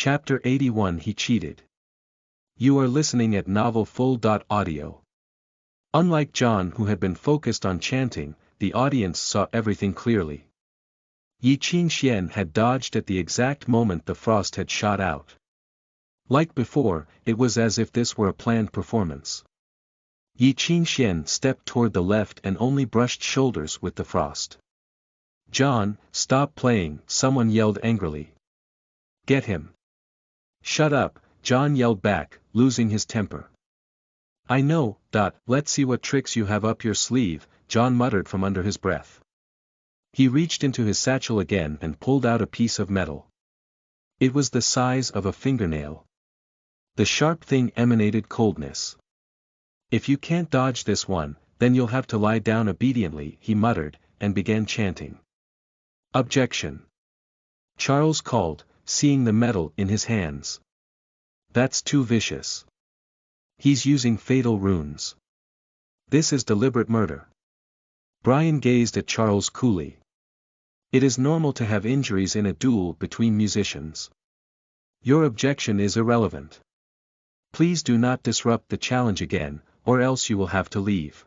Chapter 81 He Cheated. You are listening at novelfull.audio. Unlike John, who had been focused on chanting, the audience saw everything clearly. Yi Qingxian had dodged at the exact moment the frost had shot out. Like before, it was as if this were a planned performance. Yi Qingxian stepped toward the left and only brushed shoulders with the frost. "John, stop playing," someone yelled angrily. "Get him." "Shut up," John yelled back, losing his temper. "I know, let's see what tricks you have up your sleeve," John muttered from under his breath. He reached into his satchel again and pulled out a piece of metal. It was the size of a fingernail. The sharp thing emanated coldness. "If you can't dodge this one, then you'll have to lie down obediently," he muttered, and began chanting. "Objection!" Charles called, seeing the metal in his hands. "That's too vicious. He's using fatal runes. This is deliberate murder." Brian gazed at Charles coolly. "It is normal to have injuries in a duel between musicians. Your objection is irrelevant. Please do not disrupt the challenge again, or else you will have to leave."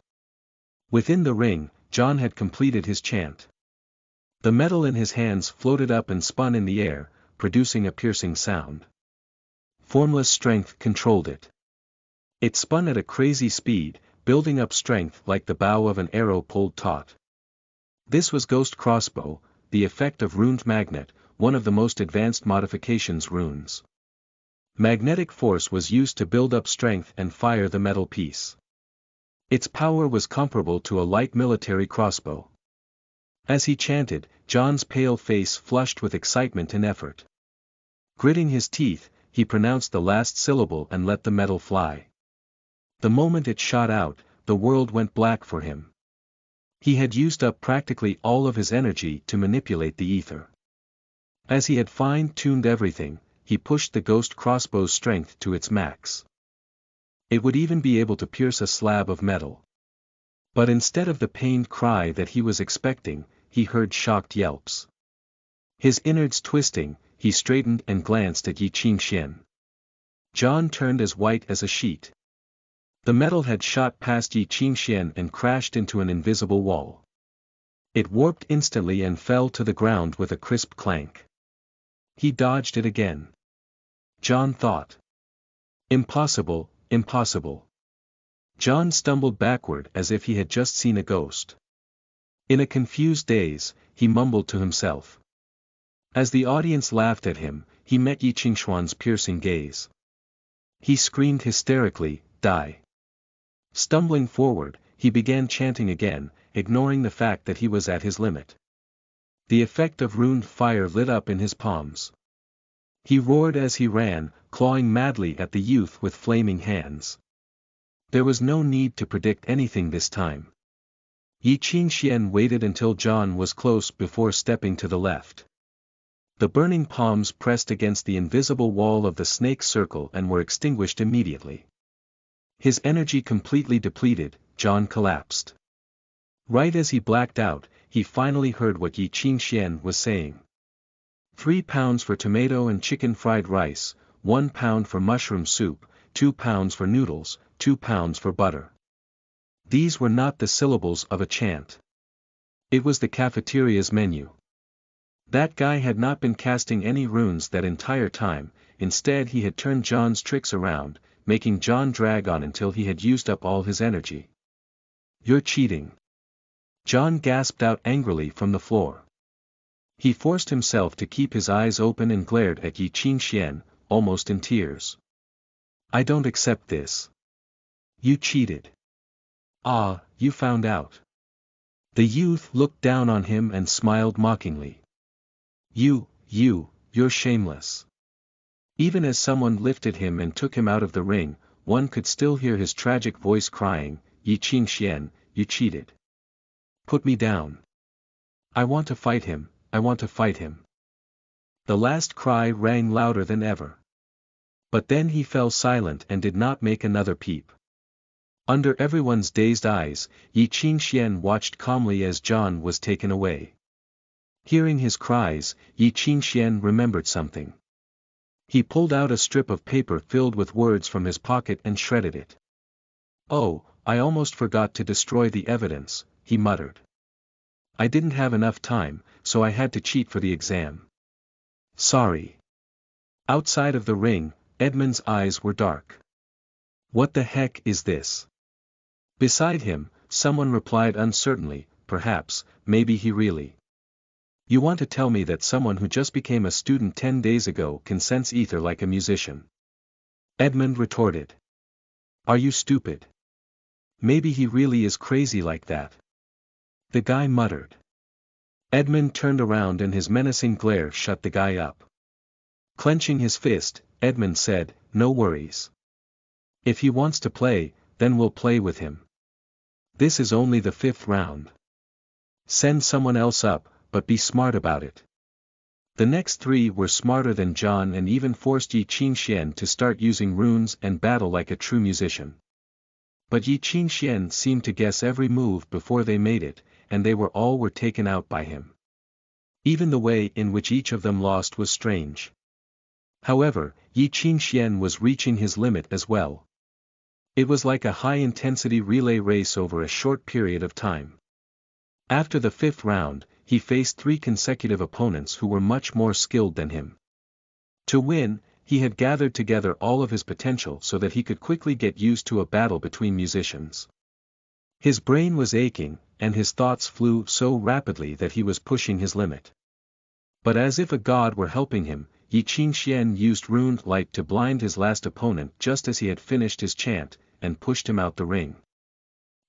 Within the ring, John had completed his chant. The metal in his hands floated up and spun in the air, producing a piercing sound. Formless strength controlled it. It spun at a crazy speed, building up strength like the bow of an arrow pulled taut. This was Ghost Crossbow, the effect of Runed Magnet, one of the most advanced modifications runes. Magnetic force was used to build up strength and fire the metal piece. Its power was comparable to a light military crossbow. As he chanted, John's pale face flushed with excitement and effort. Gritting his teeth, he pronounced the last syllable and let the metal fly. The moment it shot out, the world went black for him. He had used up practically all of his energy to manipulate the ether. As he had fine-tuned everything, he pushed the ghost crossbow's strength to its max. It would even be able to pierce a slab of metal. But instead of the pained cry that he was expecting, he heard shocked yelps. His innards twisting, he straightened and glanced at Yi Qingxian. John turned as white as a sheet. The metal had shot past Yi Qingxian and crashed into an invisible wall. It warped instantly and fell to the ground with a crisp clank. He dodged it again. John thought. Impossible, impossible. John stumbled backward as if he had just seen a ghost. In a confused daze, he mumbled to himself. As the audience laughed at him, he met Yi Qingxuan's piercing gaze. He screamed hysterically, "Die!" Stumbling forward, he began chanting again, ignoring the fact that he was at his limit. The effect of runed fire lit up in his palms. He roared as he ran, clawing madly at the youth with flaming hands. There was no need to predict anything this time. Yi Qingxian waited until John was close before stepping to the left. The burning palms pressed against the invisible wall of the snake circle and were extinguished immediately. His energy completely depleted, John collapsed. Right as he blacked out, he finally heard what Yi Qingxian was saying. 3 pounds for tomato and chicken fried rice, 1 pound for mushroom soup, 2 pounds for noodles, 2 pounds for butter. These were not the syllables of a chant. It was the cafeteria's menu. That guy had not been casting any runes that entire time, instead he had turned John's tricks around, making John drag on until he had used up all his energy. "You're cheating." John gasped out angrily from the floor. He forced himself to keep his eyes open and glared at Yi Qingxian, almost in tears. "I don't accept this. You cheated. Ah, you found out." The youth looked down on him and smiled mockingly. You're shameless." Even as someone lifted him and took him out of the ring, one could still hear his tragic voice crying, "Yi Qingxian, you cheated. Put me down. I want to fight him, I want to fight him." The last cry rang louder than ever. But then he fell silent and did not make another peep. Under everyone's dazed eyes, Yi Qingxian watched calmly as John was taken away. Hearing his cries, Yi Qingxian remembered something. He pulled out a strip of paper filled with words from his pocket and shredded it. "Oh, I almost forgot to destroy the evidence," he muttered. "I didn't have enough time, so I had to cheat for the exam. Sorry." Outside of the ring, Edmund's eyes were dark. "What the heck is this?" Beside him, someone replied uncertainly, "Perhaps, maybe he really." "You want to tell me that someone who just became a student 10 days ago can sense ether like a musician?" Edmund retorted. "Are you stupid? Maybe he really is crazy like that." The guy muttered. Edmund turned around and his menacing glare shut the guy up. Clenching his fist, Edmund said, "No worries. If he wants to play, then we'll play with him. This is only the 5th round. Send someone else up, but be smart about it." The next 3 were smarter than John and even forced Yi Qingxian to start using runes and battle like a true musician. But Yi Qingxian seemed to guess every move before they made it, and they were taken out by him. Even the way in which each of them lost was strange. However, Yi Qingxian was reaching his limit as well. It was like a high-intensity relay race over a short period of time. After the 5th round, he faced 3 consecutive opponents who were much more skilled than him. To win, he had gathered together all of his potential so that he could quickly get used to a battle between musicians. His brain was aching, and his thoughts flew so rapidly that he was pushing his limit. But as if a god were helping him, Yi Qingxian used rune light to blind his last opponent just as he had finished his chant, and pushed him out the ring.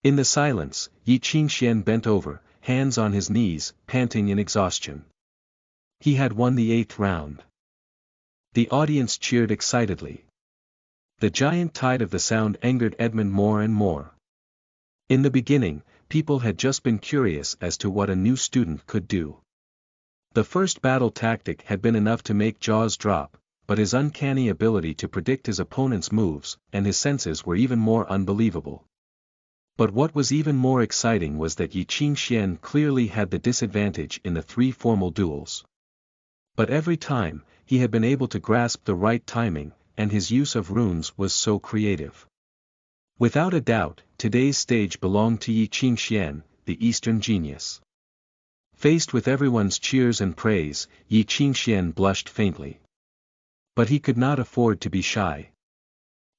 In the silence, Yi Qingxian bent over, hands on his knees, panting in exhaustion. He had won the 8th round. The audience cheered excitedly. The giant tide of the sound angered Edmund more and more. In the beginning, people had just been curious as to what a new student could do. The first battle tactic had been enough to make jaws drop, but his uncanny ability to predict his opponent's moves and his senses were even more unbelievable. But what was even more exciting was that Yi Qingxian clearly had the disadvantage in the 3 formal duels. But every time, he had been able to grasp the right timing, and his use of runes was so creative. Without a doubt, today's stage belonged to Yi Qingxian, the Eastern genius. Faced with everyone's cheers and praise, Yi Qingxian blushed faintly. But he could not afford to be shy.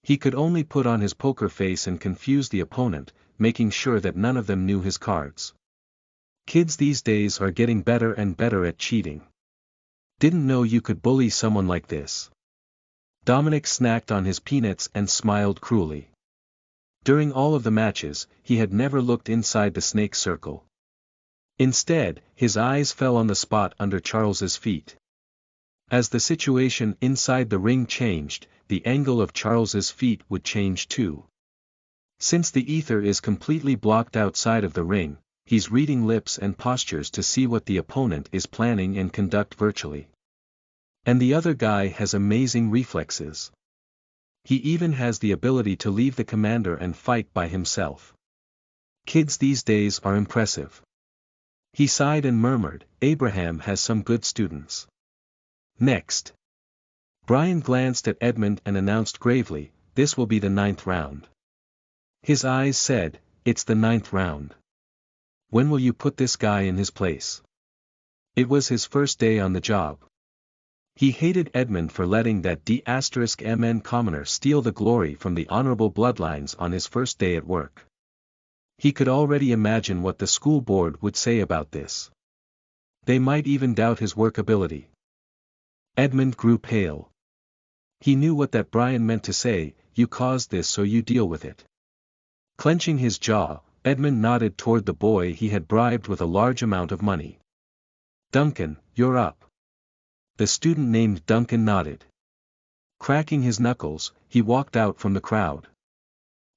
He could only put on his poker face and confuse the opponent, making sure that none of them knew his cards. Kids these days are getting better and better at cheating. Didn't know you could bully someone like this. Dominic snacked on his peanuts and smiled cruelly. During all of the matches, he had never looked inside the snake circle. Instead, his eyes fell on the spot under Charles's feet. As the situation inside the ring changed, the angle of Charles's feet would change too. Since the ether is completely blocked outside of the ring, he's reading lips and postures to see what the opponent is planning and conduct virtually. And the other guy has amazing reflexes. He even has the ability to leave the commander and fight by himself. Kids these days are impressive. He sighed and murmured, "Abraham has some good students." Next. Brian glanced at Edmund and announced gravely, "This will be the 9th round." His eyes said, "It's the 9th round. When will you put this guy in his place?" It was his first day on the job. He hated Edmund for letting that D*MN commoner steal the glory from the honorable bloodlines on his first day at work. He could already imagine what the school board would say about this. They might even doubt his work ability. Edmund grew pale. He knew what that Brian meant to say, "You caused this so you deal with it." Clenching his jaw, Edmund nodded toward the boy he had bribed with a large amount of money. "Duncan, you're up." The student named Duncan nodded. Cracking his knuckles, he walked out from the crowd.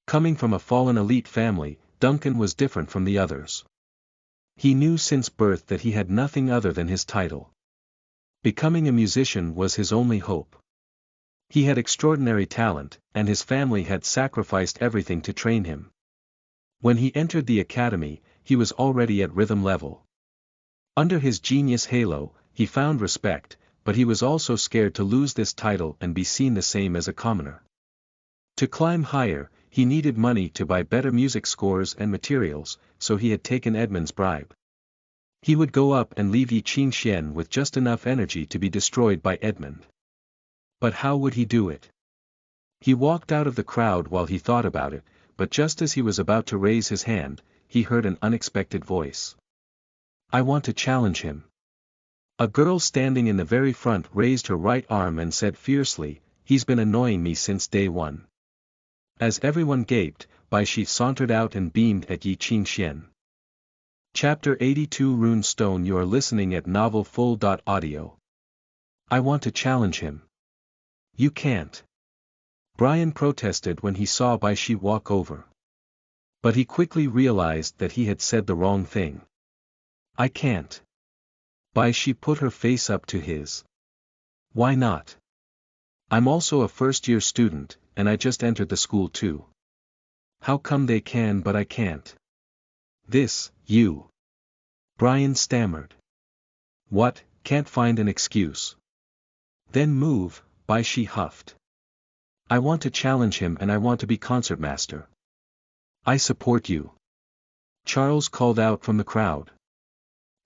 Coming from a fallen elite family, Duncan was different from the others. He knew since birth that he had nothing other than his title. Becoming a musician was his only hope. He had extraordinary talent, and his family had sacrificed everything to train him. When he entered the academy, he was already at rhythm level. Under his genius halo, he found respect, but he was also scared to lose this title and be seen the same as a commoner. To climb higher, he needed money to buy better music scores and materials, so he had taken Edmund's bribe. He would go up and leave Yi Qingxian with just enough energy to be destroyed by Edmund. But how would he do it? He walked out of the crowd while he thought about it, but just as he was about to raise his hand, he heard an unexpected voice. "I want to challenge him." A girl standing in the very front raised her right arm and said fiercely, "He's been annoying me since day one." As everyone gaped, Bai Shi sauntered out and beamed at Yi Qingxian. Chapter 82 Rune Stone. You are listening at novelfull.audio. I want to challenge him. You can't. Brian protested when he saw Bai Shi walk over. But he quickly realized that he had said the wrong thing. I can't. Bai Shi put her face up to his. Why not? I'm also a first-year student, and I just entered the school too. How come they can but I can't? You. Brian stammered. What, can't find an excuse. Then move, Bai Shi huffed. I want to challenge him and I want to be concertmaster. I support you. Charles called out from the crowd.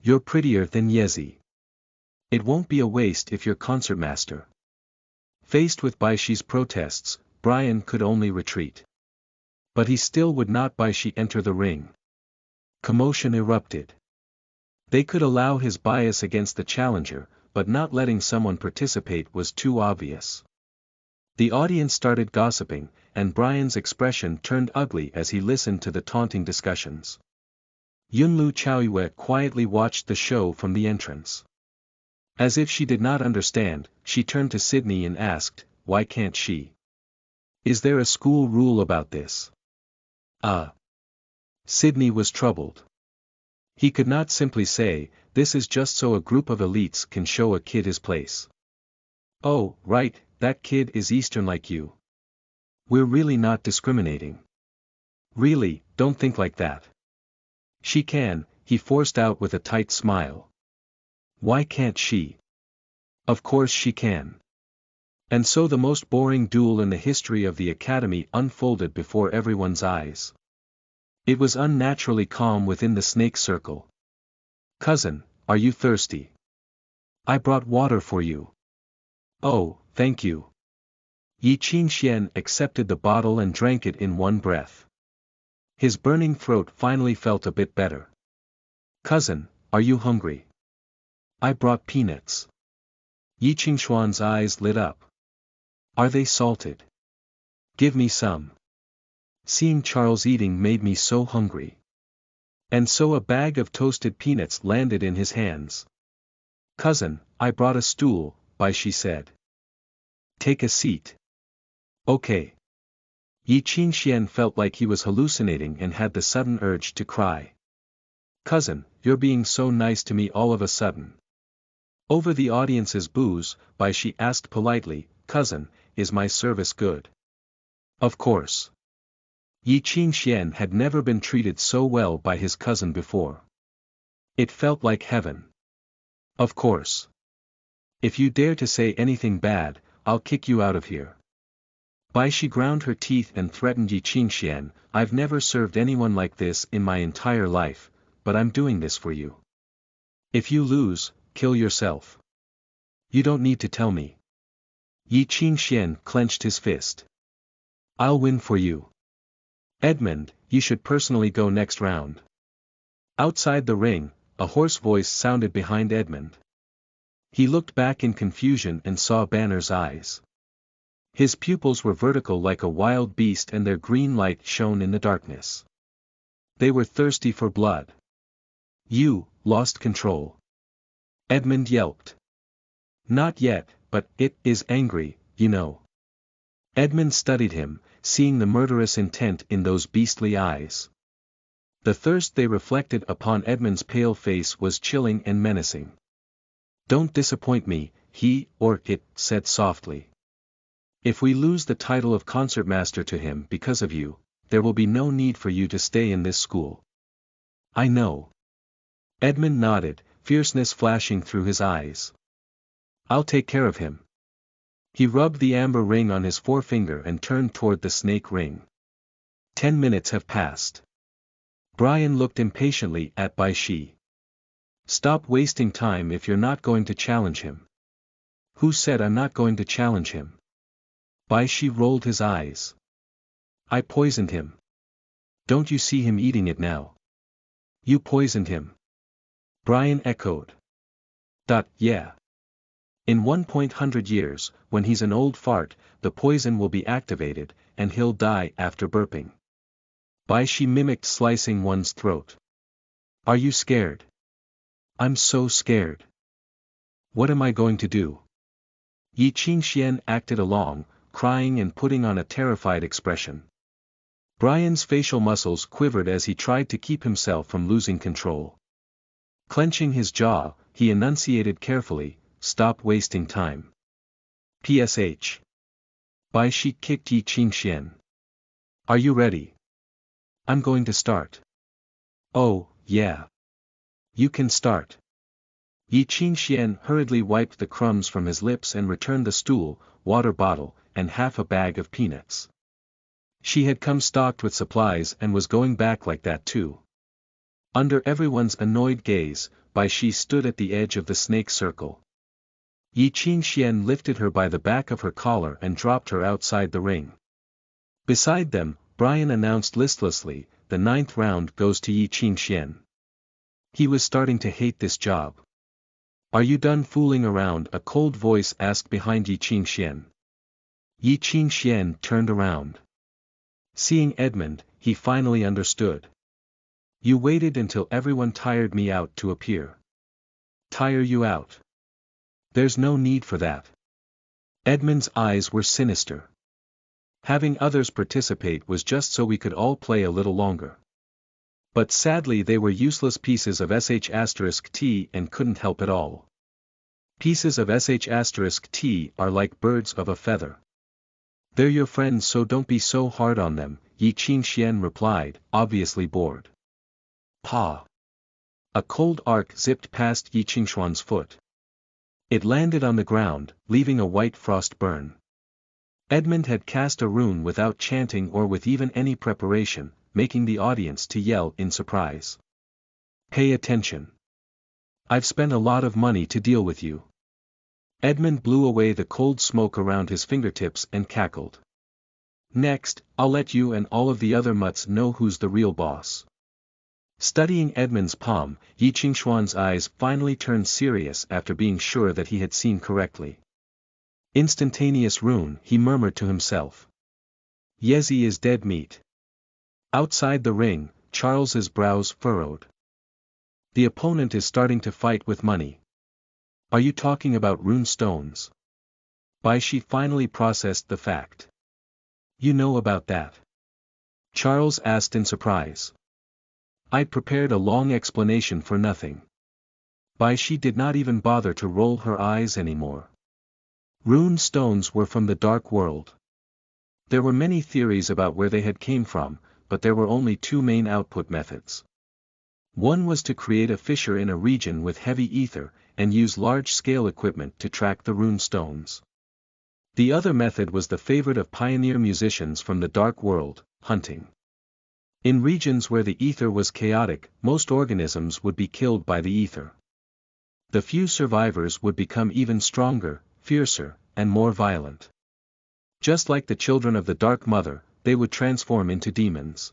You're prettier than Yezi. It won't be a waste if you're concertmaster. Faced with Bai Shi's protests, Brian could only retreat. But he still would not Bai Shi enter the ring. Commotion erupted. They could allow his bias against the challenger, but not letting someone participate was too obvious. The audience started gossiping, and Brian's expression turned ugly as he listened to the taunting discussions. Yunlu Chaoyue quietly watched the show from the entrance. As if she did not understand, she turned to Sydney and asked, why can't she? Is there a school rule about this? Sydney was troubled. He could not simply say, this is just so a group of elites can show a kid his place. Oh, right, that kid is Eastern like you. We're really not discriminating. Really, don't think like that. She can, he forced out with a tight smile. Why can't she? Of course she can. And so the most boring duel in the history of the academy unfolded before everyone's eyes. It was unnaturally calm within the snake circle. Cousin, are you thirsty? I brought water for you. Oh, thank you. Yi Qingxian accepted the bottle and drank it in one breath. His burning throat finally felt a bit better. Cousin, are you hungry? I brought peanuts. Yi Qingxuan's eyes lit up. Are they salted? Give me some. Seeing Charles eating made me so hungry. And so a bag of toasted peanuts landed in his hands. Cousin, I brought a stool, Bai Shi said. Take a seat. Okay. Yi Qingxian felt like he was hallucinating and had the sudden urge to cry. Cousin, you're being so nice to me all of a sudden. Over the audience's boos, Bai Shi asked politely, Cousin, is my service good? Of course. Yi Qingxian had never been treated so well by his cousin before. It felt like heaven. Of course. If you dare to say anything bad, I'll kick you out of here. Bai Shi ground her teeth and threatened Yi Qingxian, I've never served anyone like this in my entire life, but I'm doing this for you. If you lose, kill yourself. You don't need to tell me. Yi Qingxian clenched his fist. I'll win for you. Edmund, you should personally go next round. Outside the ring, a hoarse voice sounded behind Edmund. He looked back in confusion and saw Banner's eyes. His pupils were vertical like a wild beast and their green light shone in the darkness. They were thirsty for blood. You, lost control. Edmund yelped. Not yet, but it is angry, you know. Edmund studied him, seeing the murderous intent in those beastly eyes. The thirst they reflected upon Edmund's pale face was chilling and menacing. Don't disappoint me, he, or it, said softly. If we lose the title of concertmaster to him because of you, there will be no need for you to stay in this school. I know. Edmund nodded, fierceness flashing through his eyes. I'll take care of him. He rubbed the amber ring on his forefinger and turned toward the snake ring. 10 minutes have passed. Brian looked impatiently at Bai Shi. Stop wasting time if you're not going to challenge him. Who said I'm not going to challenge him? Bai Shi rolled his eyes. I poisoned him. Don't you see him eating it now? You poisoned him. Brian echoed. Yeah. In 100 years, when he's an old fart, the poison will be activated, and he'll die after burping. Bai Shi mimicked slicing one's throat. Are you scared? I'm so scared. What am I going to do? Yi Qingxian acted along, crying and putting on a terrified expression. Brian's facial muscles quivered as he tried to keep himself from losing control. Clenching his jaw, he enunciated carefully, stop wasting time. PSH. Bai Shi kicked Yi Qingxian. Are you ready? I'm going to start. Oh, yeah. You can start. Yi Qingxian hurriedly wiped the crumbs from his lips and returned the stool, water bottle, and half a bag of peanuts. She had come stocked with supplies and was going back like that too. Under everyone's annoyed gaze, Bai Shi stood at the edge of the snake circle. Yi Qingxian lifted her by the back of her collar and dropped her outside the ring. Beside them, Brian announced listlessly, the 9th round goes to Yi Qingxian. He was starting to hate this job. Are you done fooling around? A cold voice asked behind Yi Qingxian. Yi Qingxian turned around. Seeing Edmund, he finally understood. You waited until everyone tired me out to appear. Tire you out? There's no need for that. Edmund's eyes were sinister. Having others participate was just so we could all play a little longer. But sadly they were useless pieces of sh*t and couldn't help at all. Pieces of sh*t are like birds of a feather. They're your friends, so don't be so hard on them, Yi Qingxian replied, obviously bored. Pa! A cold arc zipped past Yi Qingxuan's foot. It landed on the ground, leaving a white frost burn. Edmund had cast a rune without chanting or with even any preparation, making the audience to yell in surprise. Pay attention. I've spent a lot of money to deal with you. Edmund blew away the cold smoke around his fingertips and cackled. Next, I'll let you and all of the other mutts know who's the real boss. Studying Edmund's palm, Yi Qingxuan's eyes finally turned serious after being sure that he had seen correctly. Instantaneous rune, he murmured to himself. Yezi is dead meat. Outside the ring, Charles's brows furrowed. The opponent is starting to fight with money. Are you talking about rune stones? Bai Shi finally processed the fact. You know about that? Charles asked in surprise. I'd prepared a long explanation for nothing. Bai Shi did not even bother to roll her eyes anymore. Rune stones were from the dark world. There were many theories about where they had came from, but there were only two main output methods. One was to create a fissure in a region with heavy ether, and use large-scale equipment to track the rune stones. The other method was the favorite of pioneer musicians from the dark world, hunting. In regions where the ether was chaotic, most organisms would be killed by the ether. The few survivors would become even stronger, fiercer, and more violent. Just like the children of the Dark Mother, they would transform into demons.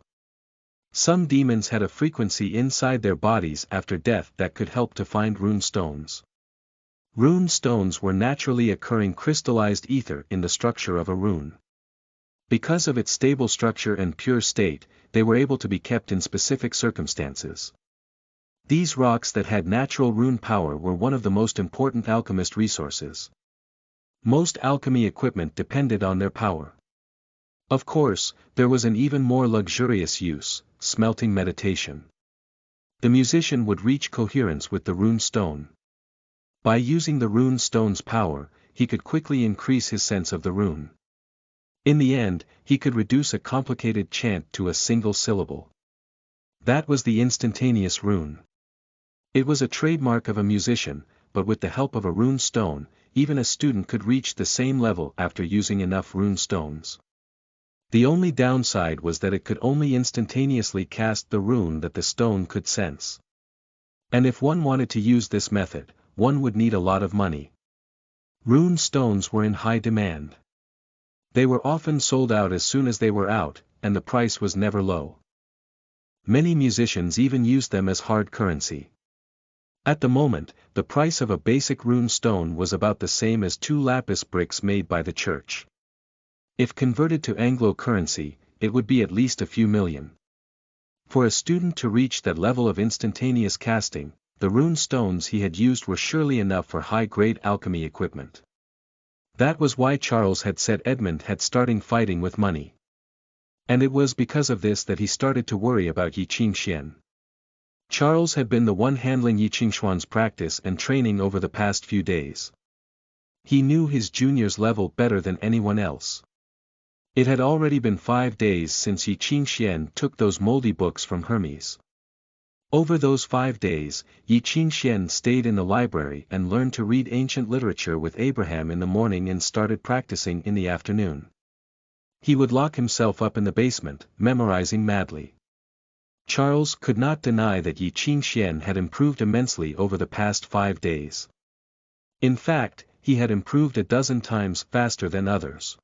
Some demons had a frequency inside their bodies after death that could help to find rune stones. Rune stones were naturally occurring crystallized ether in the structure of a rune. Because of its stable structure and pure state, they were able to be kept in specific circumstances. These rocks that had natural rune power were one of the most important alchemist resources. Most alchemy equipment depended on their power. Of course, there was an even more luxurious use, smelting meditation. The musician would reach coherence with the rune stone. By using the rune stone's power, he could quickly increase his sense of the rune. In the end, he could reduce a complicated chant to a single syllable. That was the instantaneous rune. It was a trademark of a musician, but with the help of a rune stone, even a student could reach the same level after using enough rune stones. The only downside was that it could only instantaneously cast the rune that the stone could sense. And if one wanted to use this method, one would need a lot of money. Rune stones were in high demand. They were often sold out as soon as they were out, and the price was never low. Many musicians even used them as hard currency. At the moment, the price of a basic rune stone was about the same as 2 lapis bricks made by the church. If converted to Anglo currency, it would be at least a few million. For a student to reach that level of instantaneous casting, the rune stones he had used were surely enough for high-grade alchemy equipment. That was why Charles had said Edmund had starting fighting with money. And it was because of this that he started to worry about Yi Qingxian. Charles had been the one handling Yi Qingxuan's practice and training over the past few days. He knew his junior's level better than anyone else. It had already been 5 days since Yi Qingxian took those moldy books from Hermes. Over those 5 days, Yi Qingxian stayed in the library and learned to read ancient literature with Abraham in the morning and started practicing in the afternoon. He would lock himself up in the basement, memorizing madly. Charles could not deny that Yi Qingxian had improved immensely over the past 5 days. In fact, he had improved a dozen times faster than others.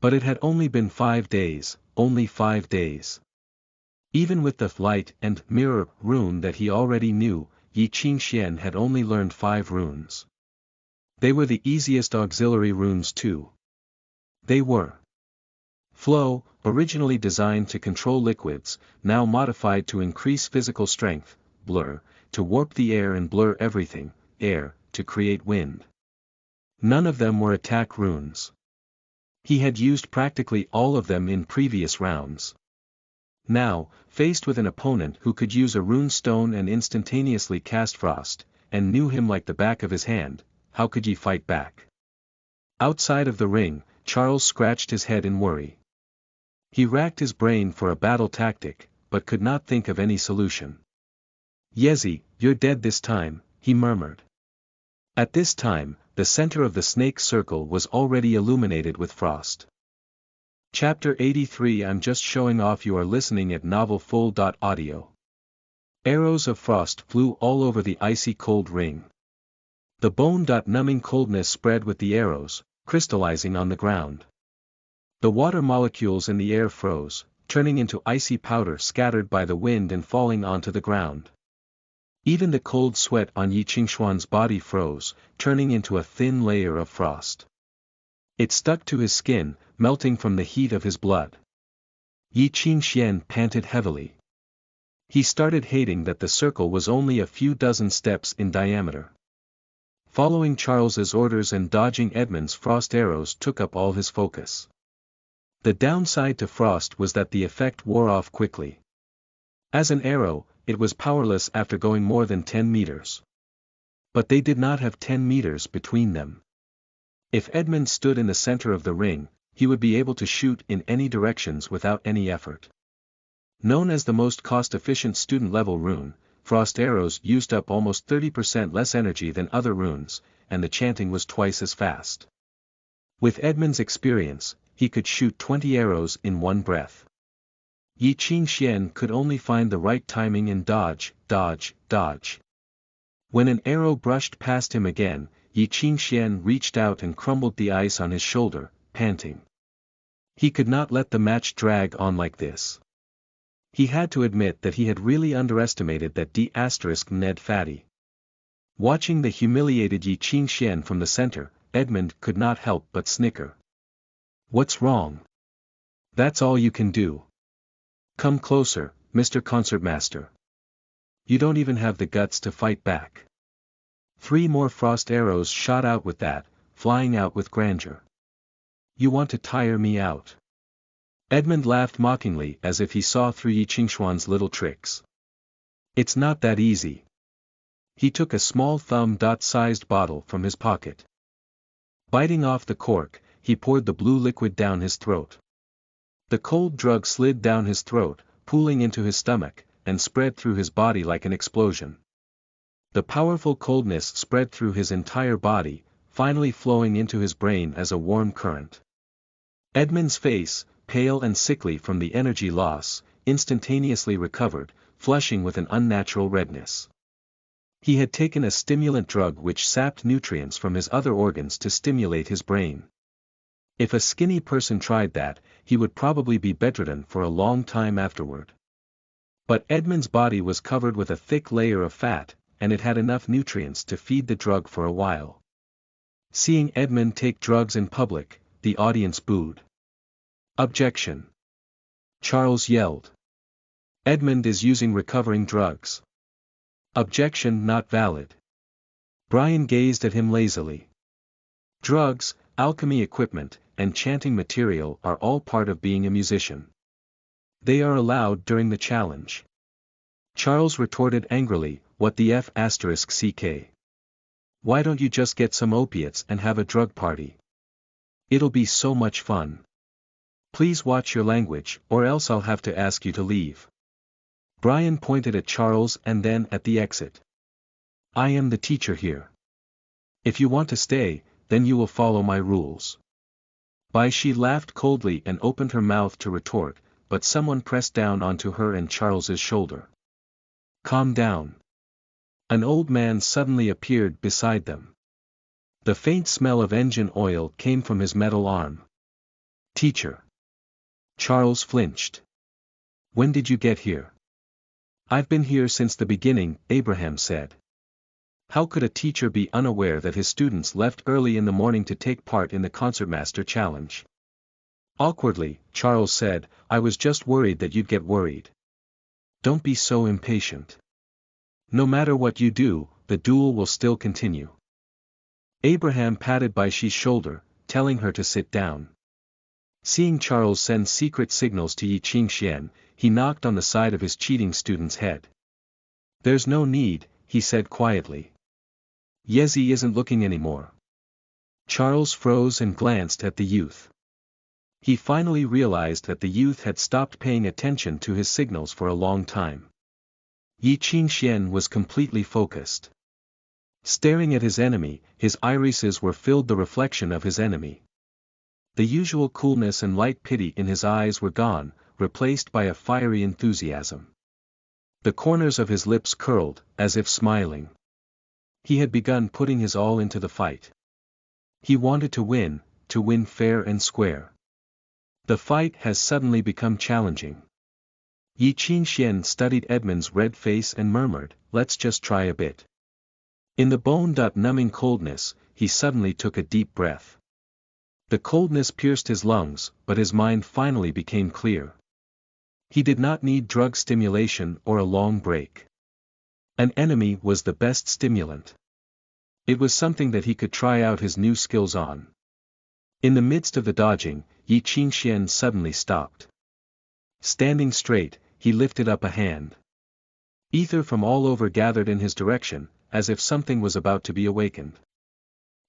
But it had only been 5 days, only 5 days. Even with the light and mirror rune that he already knew, Yi Qingxian had only learned 5 runes. They were the easiest auxiliary runes too. They were Flow, originally designed to control liquids, now modified to increase physical strength; Blur, to warp the air and blur everything; Air, to create wind. None of them were attack runes. He had used practically all of them in previous rounds. Now, faced with an opponent who could use a rune stone and instantaneously cast frost, and knew him like the back of his hand, how could he fight back? Outside of the ring, Charles scratched his head in worry. He racked his brain for a battle tactic, but could not think of any solution. "Yezi, you're dead this time," he murmured. At this time, the center of the snake's circle was already illuminated with frost. Chapter 83. I'm just showing off. You are listening at novelfull.audio. Arrows of frost flew all over the icy cold ring. The bone-numbing coldness spread with the arrows, crystallizing on the ground. The water molecules in the air froze, turning into icy powder scattered by the wind and falling onto the ground. Even the cold sweat on Yi Qingxuan's body froze, turning into a thin layer of frost. It stuck to his skin, melting from the heat of his blood. Yi Qingxian panted heavily. He started hating that the circle was only a few dozen steps in diameter. Following Charles's orders and dodging Edmund's frost arrows took up all his focus. The downside to frost was that the effect wore off quickly. As an arrow, it was powerless after going more than 10 meters. But they did not have 10 meters between them. If Edmund stood in the center of the ring, he would be able to shoot in any directions without any effort. Known as the most cost-efficient student-level rune, frost arrows used up almost 30% less energy than other runes, and the chanting was twice as fast. With Edmund's experience, he could shoot 20 arrows in one breath. Yi Qingxian could only find the right timing and dodge, dodge, dodge. When an arrow brushed past him again, Yi Qingxian reached out and crumbled the ice on his shoulder, panting. He could not let the match drag on like this. He had to admit that he had really underestimated that Ned Fatty. Watching the humiliated Yi Qingxian from the center, Edmund could not help but snicker. "What's wrong? That's all you can do. Come closer, Mr. Concertmaster. You don't even have the guts to fight back." 3 more frost arrows shot out with that, flying out with grandeur. "You want to tire me out?" Edmund laughed mockingly as if he saw through Yi Qingxuan's little tricks. "It's not that easy." He took a small thumb-sized bottle from his pocket. Biting off the cork, he poured the blue liquid down his throat. The cold drug slid down his throat, pooling into his stomach, and spread through his body like an explosion. The powerful coldness spread through his entire body, finally flowing into his brain as a warm current. Edmund's face, pale and sickly from the energy loss, instantaneously recovered, flushing with an unnatural redness. He had taken a stimulant drug which sapped nutrients from his other organs to stimulate his brain. If a skinny person tried that, he would probably be bedridden for a long time afterward. But Edmund's body was covered with a thick layer of fat, and it had enough nutrients to feed the drug for a while. Seeing Edmund take drugs in public, the audience booed. Objection! Charles yelled. Edmund is using recovering drugs. Objection not valid. Brian gazed at him lazily. Drugs, alchemy equipment, and chanting material are all part of being a musician. They are allowed during the challenge. Charles retorted angrily, what the F***ck? Why don't you just get some opiates and have a drug party? It'll be so much fun. Please watch your language, or else I'll have to ask you to leave. Brian pointed at Charles and then at the exit. I am the teacher here. If you want to stay, then you will follow my rules. She laughed coldly and opened her mouth to retort, but someone pressed down onto her and Charles's shoulder. Calm down. An old man suddenly appeared beside them. The faint smell of engine oil came from his metal arm. Teacher. Charles flinched. When did you get here? I've been here since the beginning, Abraham said. How could a teacher be unaware that his students left early in the morning to take part in the Concertmaster Challenge? Awkwardly, Charles said, I was just worried that you'd get worried. Don't be so impatient. No matter what you do, the duel will still continue. Abraham patted Baishi's shoulder, telling her to sit down. Seeing Charles send secret signals to Yi Qingxian, he knocked on the side of his cheating student's head. There's no need, he said quietly. Yezi isn't looking anymore. Charles froze and glanced at the youth. He finally realized that the youth had stopped paying attention to his signals for a long time. Yi Qingxian was completely focused. Staring at his enemy, his irises were filled the reflection of his enemy. The usual coolness and light pity in his eyes were gone, replaced by a fiery enthusiasm. The corners of his lips curled, as if smiling. He had begun putting his all into the fight. He wanted to win fair and square. The fight has suddenly become challenging. Yi Qingxian studied Edmund's red face and murmured, let's just try a bit. In the bone-numbing coldness, he suddenly took a deep breath. The coldness pierced his lungs, but his mind finally became clear. He did not need drug stimulation or a long break. An enemy was the best stimulant. It was something that he could try out his new skills on. In the midst of the dodging, Yi Qingxian suddenly stopped. Standing straight, he lifted up a hand. Ether from all over gathered in his direction, as if something was about to be awakened.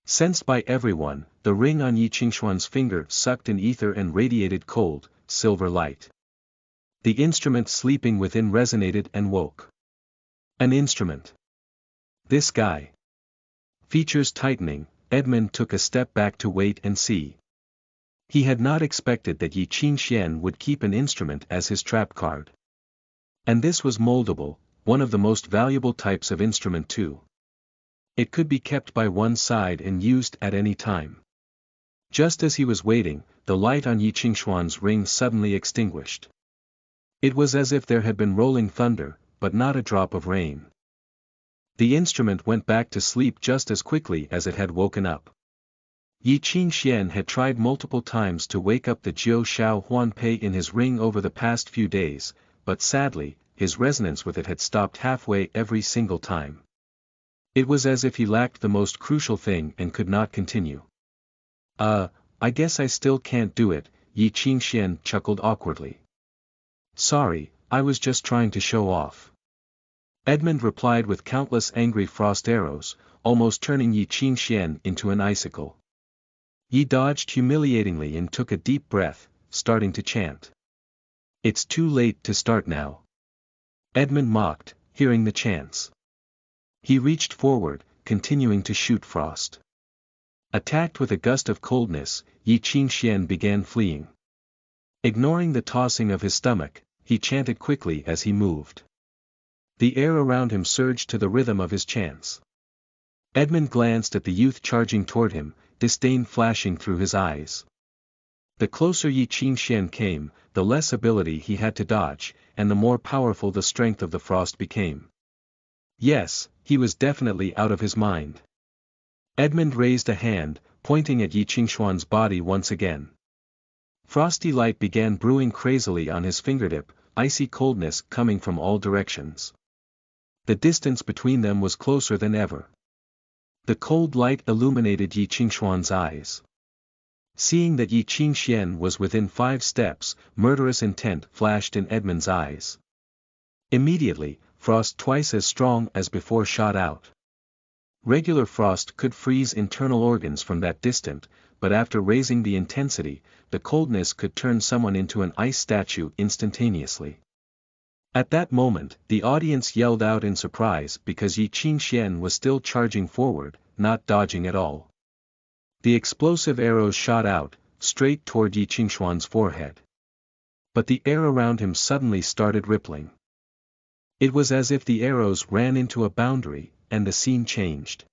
Sensed by everyone, the ring on Yi Qingxuan's finger sucked in ether and radiated cold, silver light. The instrument sleeping within resonated and woke. An instrument. This guy. Features tightening, Edmund took a step back to wait and see. He had not expected that Yi Qingxian would keep an instrument as his trap card. And this was moldable, one of the most valuable types of instrument too. It could be kept by one side and used at any time. Just as he was waiting, the light on Yi Qingxuan's ring suddenly extinguished. It was as if there had been rolling thunder, but not a drop of rain. The instrument went back to sleep just as quickly as it had woken up. Yi Qingxian had tried multiple times to wake up the Xuanhuan Pei in his ring over the past few days, but sadly, his resonance with it had stopped halfway every single time. It was as if he lacked the most crucial thing and could not continue. I guess I still can't do it, Yi Qingxian chuckled awkwardly. Sorry, I was just trying to show off. Edmund replied with countless angry frost arrows, almost turning Yi Qingxian into an icicle. Yi dodged humiliatingly and took a deep breath, starting to chant. It's too late to start now. Edmund mocked, hearing the chants. He reached forward, continuing to shoot frost. Attacked with a gust of coldness, Yi Qingxian began fleeing. Ignoring the tossing of his stomach, he chanted quickly as he moved. The air around him surged to the rhythm of his chants. Edmund glanced at the youth charging toward him, disdain flashing through his eyes. The closer Yi Qingxian came, the less ability he had to dodge, and the more powerful the strength of the frost became. Yes, he was definitely out of his mind. Edmund raised a hand, pointing at Yi Qingxuan's body once again. Frosty light began brewing crazily on his fingertip, icy coldness coming from all directions. The distance between them was closer than ever. The cold light illuminated Yi Qingxuan's eyes. Seeing that Yi Qingxian was within 5 steps, murderous intent flashed in Edmund's eyes. Immediately, frost twice as strong as before shot out. Regular frost could freeze internal organs from that distant, but after raising the intensity, the coldness could turn someone into an ice statue instantaneously. At that moment, the audience yelled out in surprise because Yi Qingxian was still charging forward, not dodging at all. The explosive arrows shot out, straight toward Yi Qingxuan's forehead. But the air around him suddenly started rippling. It was as if the arrows ran into a boundary, and the scene changed.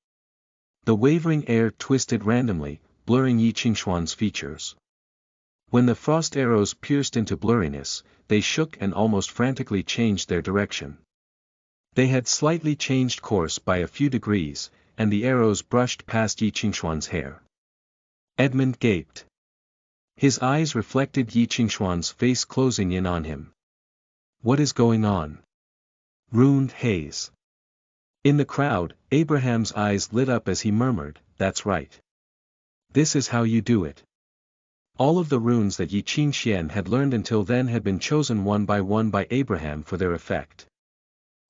The wavering air twisted randomly, blurring Yi Qingxuan's features. When the frost arrows pierced into blurriness, they shook and almost frantically changed their direction. They had slightly changed course by a few degrees, and the arrows brushed past Yi Qingxuan's hair. Edmund gaped. His eyes reflected Yi Qingxuan's face closing in on him. What is going on? Ruined haze. In the crowd, Abraham's eyes lit up as he murmured, "That's right. This is how you do it." All of the runes that Yi Qingxian had learned until then had been chosen one by Abraham for their effect.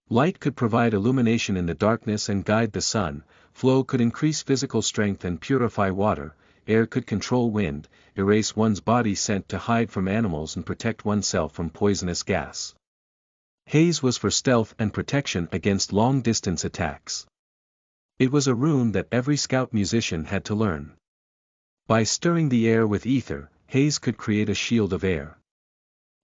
Light could provide illumination in the darkness and guide the sun, flow could increase physical strength and purify water, air could control wind, erase one's body scent to hide from animals and protect oneself from poisonous gas. Haze was for stealth and protection against long-distance attacks. It was a rune that every scout musician had to learn. By stirring the air with ether, haze could create a shield of air.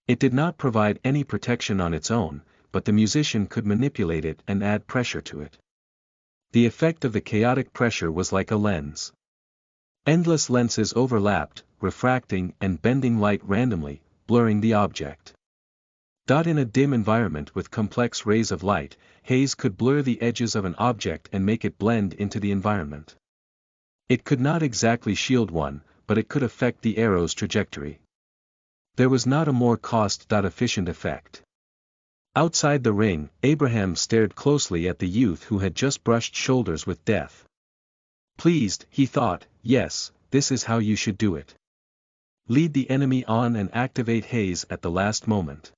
It did not provide any protection on its own, but the musician could manipulate it and add pressure to it. The effect of the chaotic pressure was like a lens. Endless lenses overlapped, refracting and bending light randomly, blurring the object. In a dim environment with complex rays of light, haze could blur the edges of an object and make it blend into the environment. It could not exactly shield one, but it could affect the arrow's trajectory. There was not a more cost-efficient effect. Outside the ring, Abraham stared closely at the youth who had just brushed shoulders with death. Pleased, he thought, yes, this is how you should do it. Lead the enemy on and activate haze at the last moment.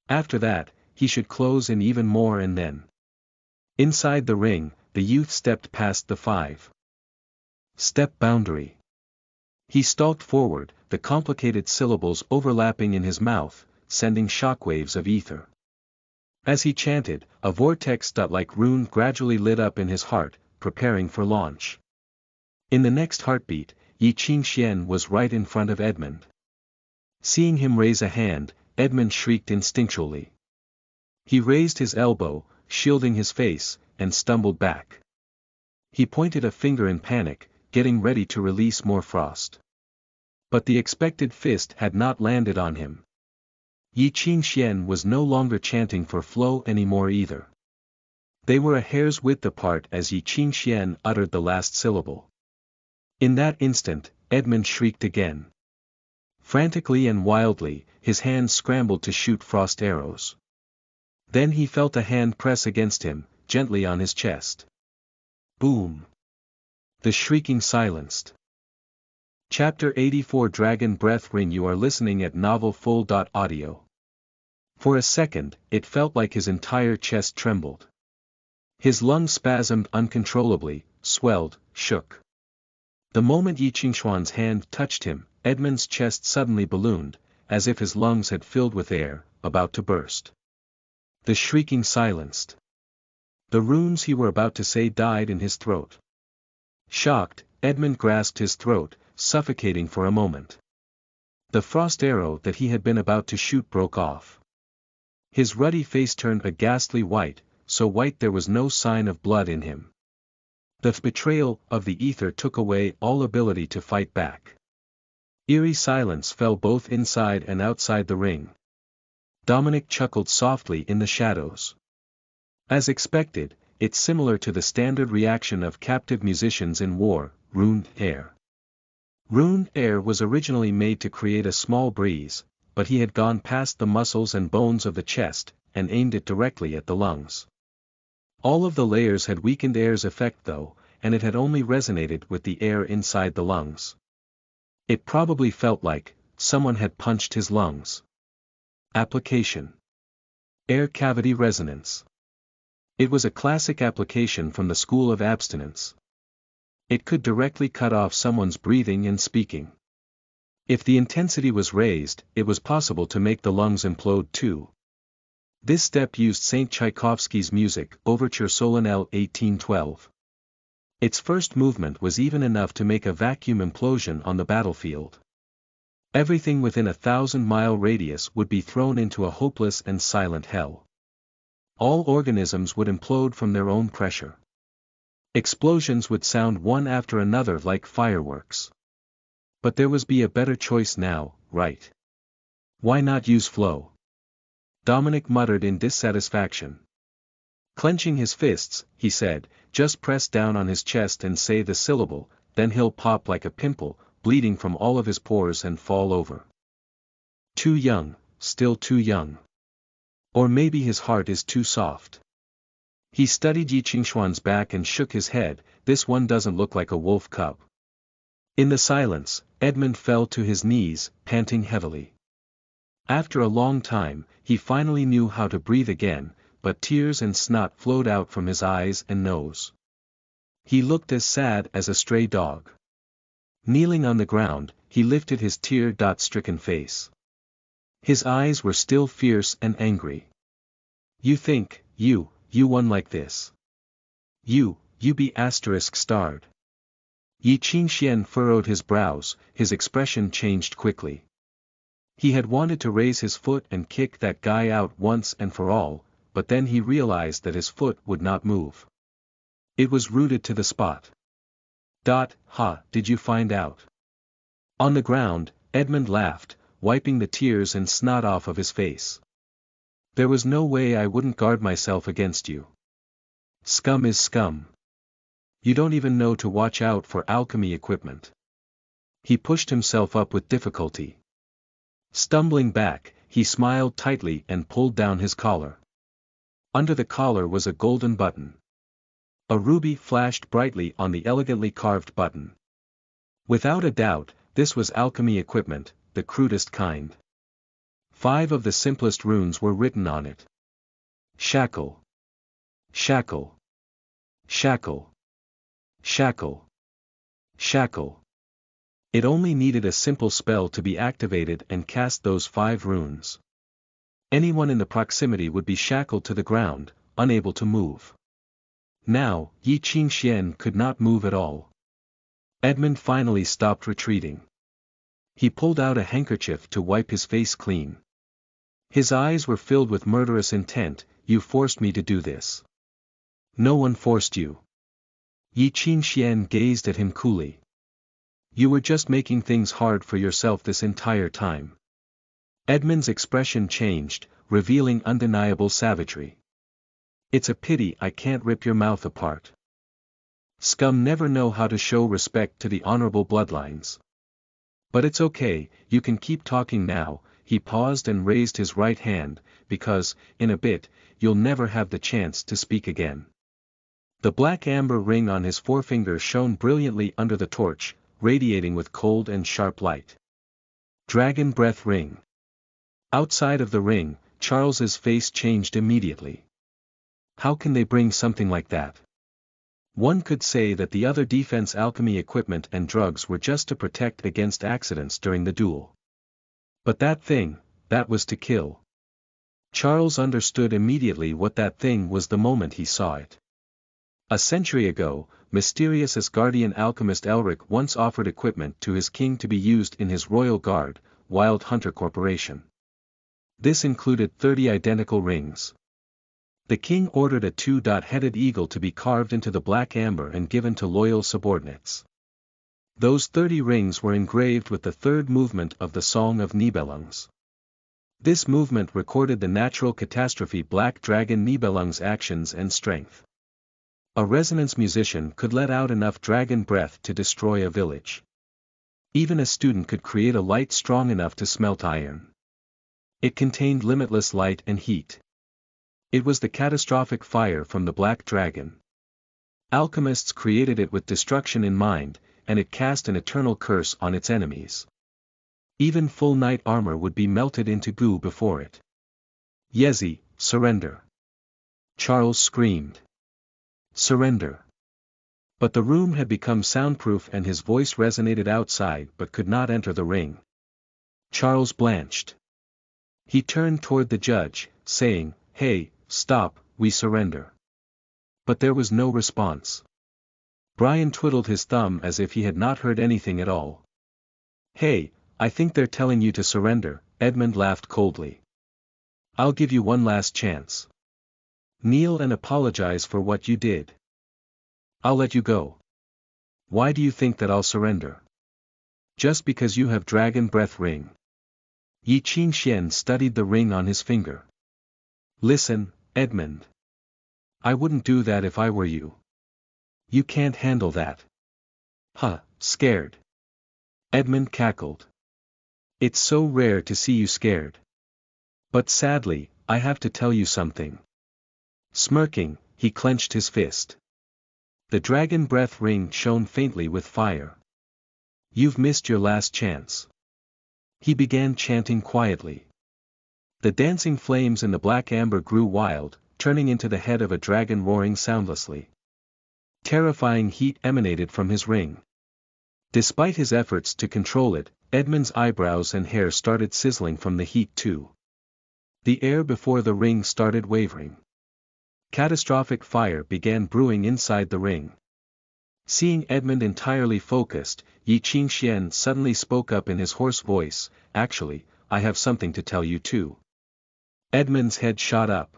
After that, he should close in even more and then. Inside the ring, the youth stepped past the 5-step boundary. He stalked forward, the complicated syllables overlapping in his mouth, sending shockwaves of ether. As he chanted, a vortex-like rune gradually lit up in his heart, preparing for launch. In the next heartbeat, Yi Qingxian was right in front of Edmund. Seeing him raise a hand, Edmund shrieked instinctually. He raised his elbow, shielding his face, and stumbled back. He pointed a finger in panic, getting ready to release more frost. But the expected fist had not landed on him. Yi Qingxian was no longer chanting for flow anymore either. They were a hair's width apart as Yi Qingxian uttered the last syllable. In that instant, Edmund shrieked again. Frantically and wildly, his hands scrambled to shoot frost arrows. Then he felt a hand press against him, gently on his chest. Boom! The shrieking silenced. Chapter 84 Dragon Breath Ring. You are listening at novelfull.audio. For a second, it felt like his entire chest trembled. His lungs spasmed uncontrollably, swelled, shook. The moment Yi Qingxuan's hand touched him, Edmund's chest suddenly ballooned, as if his lungs had filled with air, about to burst. The shrieking silenced. The runes he were about to say died in his throat. Shocked, Edmund grasped his throat, suffocating for a moment. The frost arrow that he had been about to shoot broke off. His ruddy face turned a ghastly white, so white there was no sign of blood in him. The betrayal of the ether took away all ability to fight back. Eerie silence fell both inside and outside the ring. Dominic chuckled softly in the shadows. As expected, it's similar to the standard reaction of captive musicians in war, runed air. Runed air was originally made to create a small breeze, but he had gone past the muscles and bones of the chest, and aimed it directly at the lungs. All of the layers had weakened air's effect though, and it had only resonated with the air inside the lungs. It probably felt like someone had punched his lungs. Application: air cavity resonance. It was a classic application from the school of abstinence. It could directly cut off someone's breathing and speaking. If the intensity was raised, it was possible to make the lungs implode too. This step used Saint Tchaikovsky's music, Overture Solennelle 1812. Its first movement was even enough to make a vacuum implosion on the battlefield. Everything within a 1,000-mile radius would be thrown into a hopeless and silent hell. All organisms would implode from their own pressure. Explosions would sound one after another like fireworks. But there was a better choice now, right? Why not use flow? Dominic muttered in dissatisfaction. Clenching his fists, he said, just press down on his chest and say the syllable, then he'll pop like a pimple, bleeding from all of his pores and fall over. Too young, still too young. Or maybe his heart is too soft. He studied Xuanhuan's back and shook his head. This one doesn't look like a wolf cub. In the silence, Edmund fell to his knees, panting heavily. After a long time, he finally knew how to breathe again, but tears and snot flowed out from his eyes and nose. He looked as sad as a stray dog. Kneeling on the ground, he lifted his tear-stricken face. His eyes were still fierce and angry. You think, you won like this? You be *****. Yi Qingxian furrowed his brows, his expression changed quickly. He had wanted to raise his foot and kick that guy out once and for all, but then he realized that his foot would not move. It was rooted to the spot. Ha, did you find out? On the ground, Edmund laughed, wiping the tears and snot off of his face. There was no way I wouldn't guard myself against you. Scum is scum. You don't even know to watch out for alchemy equipment. He pushed himself up with difficulty. Stumbling back, he smiled tightly and pulled down his collar. Under the collar was a golden button. A ruby flashed brightly on the elegantly carved button. Without a doubt, this was alchemy equipment, the crudest kind. 5 of the simplest runes were written on it. Shackle. Shackle. Shackle. Shackle. Shackle. It only needed a simple spell to be activated and cast those 5 runes. Anyone in the proximity would be shackled to the ground, unable to move. Now, Yi Qingxian could not move at all. Edmund finally stopped retreating. He pulled out a handkerchief to wipe his face clean. His eyes were filled with murderous intent. You forced me to do this. No one forced you. Yi Qingxian gazed at him coolly. You were just making things hard for yourself this entire time. Edmund's expression changed, revealing undeniable savagery. It's a pity I can't rip your mouth apart. Scum never know how to show respect to the honorable bloodlines. But it's okay, you can keep talking now. He paused and raised his right hand, because, in a bit, you'll never have the chance to speak again. The black amber ring on his forefinger shone brilliantly under the torch, radiating with cold and sharp light. Dragon Breath Ring. Outside of the ring, Charles's face changed immediately. How can they bring something like that? One could say that the other defense alchemy equipment and drugs were just to protect against accidents during the duel. But that thing, that was to kill. Charles understood immediately what that thing was the moment he saw it. A century ago, mysterious Asgardian alchemist Elric once offered equipment to his king to be used in his royal guard, Wild Hunter Corporation. This included 30 identical rings. The king ordered a two-headed eagle to be carved into the black amber and given to loyal subordinates. Those 30 rings were engraved with the third movement of the Song of Nibelungs. This movement recorded the natural catastrophe Black Dragon Nibelung's actions and strength. A resonance musician could let out enough dragon breath to destroy a village. Even a student could create a light strong enough to smelt iron. It contained limitless light and heat. It was the catastrophic fire from the Black Dragon. Alchemists created it with destruction in mind, and it cast an eternal curse on its enemies. Even full knight armor would be melted into goo before it. Yezi, surrender! Charles screamed. Surrender! But the room had become soundproof and his voice resonated outside but could not enter the ring. Charles blanched. He turned toward the judge, saying, "Hey, stop, we surrender." But there was no response. Brian twiddled his thumb as if he had not heard anything at all. "Hey, I think they're telling you to surrender," Edmund laughed coldly. "I'll give you one last chance. Kneel and apologize for what you did. I'll let you go." "Why do you think that I'll surrender?" "Just because you have dragon breath ring." Yi Qingxian studied the ring on his finger. "Listen, Edmund. I wouldn't do that if I were you. You can't handle that." "Huh, scared?" Edmund cackled. "It's so rare to see you scared. But sadly, I have to tell you something." Smirking, he clenched his fist. The dragon breath ring shone faintly with fire. "You've missed your last chance." He began chanting quietly. The dancing flames in the black amber grew wild, turning into the head of a dragon roaring soundlessly. Terrifying heat emanated from his ring. Despite his efforts to control it, Edmund's eyebrows and hair started sizzling from the heat too. The air before the ring started wavering. Catastrophic fire began brewing inside the ring. Seeing Edmund entirely focused, Yi Qingxian suddenly spoke up in his hoarse voice, "Actually, I have something to tell you too." Edmund's head shot up.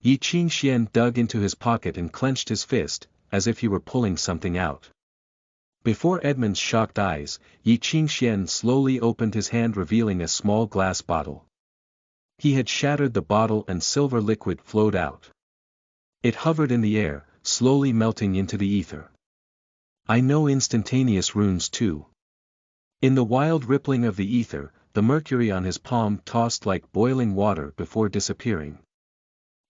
Yi Qingxian dug into his pocket and clenched his fist, as if he were pulling something out. Before Edmund's shocked eyes, Yi Qingxian slowly opened his hand revealing a small glass bottle. He had shattered the bottle and silver liquid flowed out. It hovered in the air, slowly melting into the ether. "I know instantaneous runes too." In the wild rippling of the ether, the mercury on his palm tossed like boiling water before disappearing.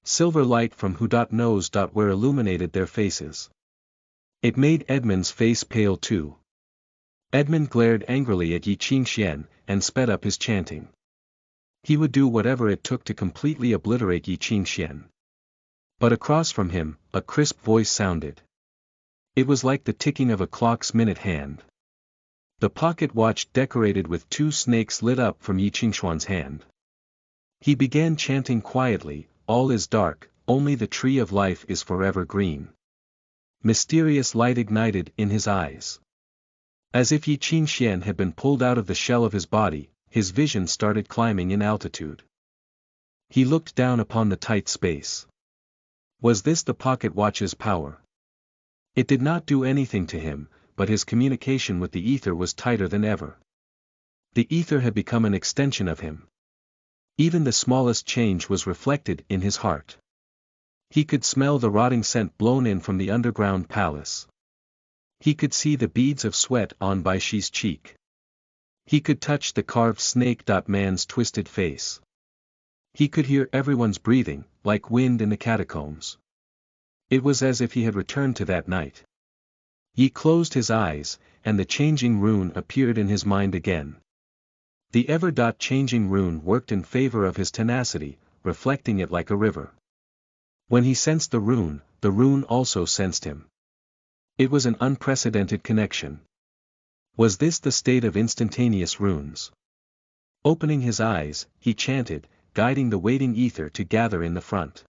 Silver light from who knows where illuminated their faces. It made Edmund's face pale too. Edmund glared angrily at Yi Qingxian, and sped up his chanting. He would do whatever it took to completely obliterate Yi Qingxian. But across from him, a crisp voice sounded. It was like the ticking of a clock's minute hand. The pocket watch decorated with 2 snakes lit up from Yi Qingxuan's hand. He began chanting quietly, "All is dark, only the tree of life is forever green." Mysterious light ignited in his eyes. As if Yi Qingxian had been pulled out of the shell of his body, his vision started climbing in altitude. He looked down upon the tight space. Was this the pocket watch's power? It did not do anything to him, but his communication with the ether was tighter than ever. The ether had become an extension of him. Even the smallest change was reflected in his heart. He could smell the rotting scent blown in from the underground palace. He could see the beads of sweat on Bai Shi's cheek. He could touch the carved snake man's twisted face. He could hear everyone's breathing, like wind in the catacombs. It was as if he had returned to that night. He closed his eyes, and the changing rune appeared in his mind again. The ever-changing rune worked in favor of his tenacity, reflecting it like a river. When he sensed the rune also sensed him. It was an unprecedented connection. Was this the state of instantaneous runes? Opening his eyes, he chanted, guiding the waiting ether to gather in the front.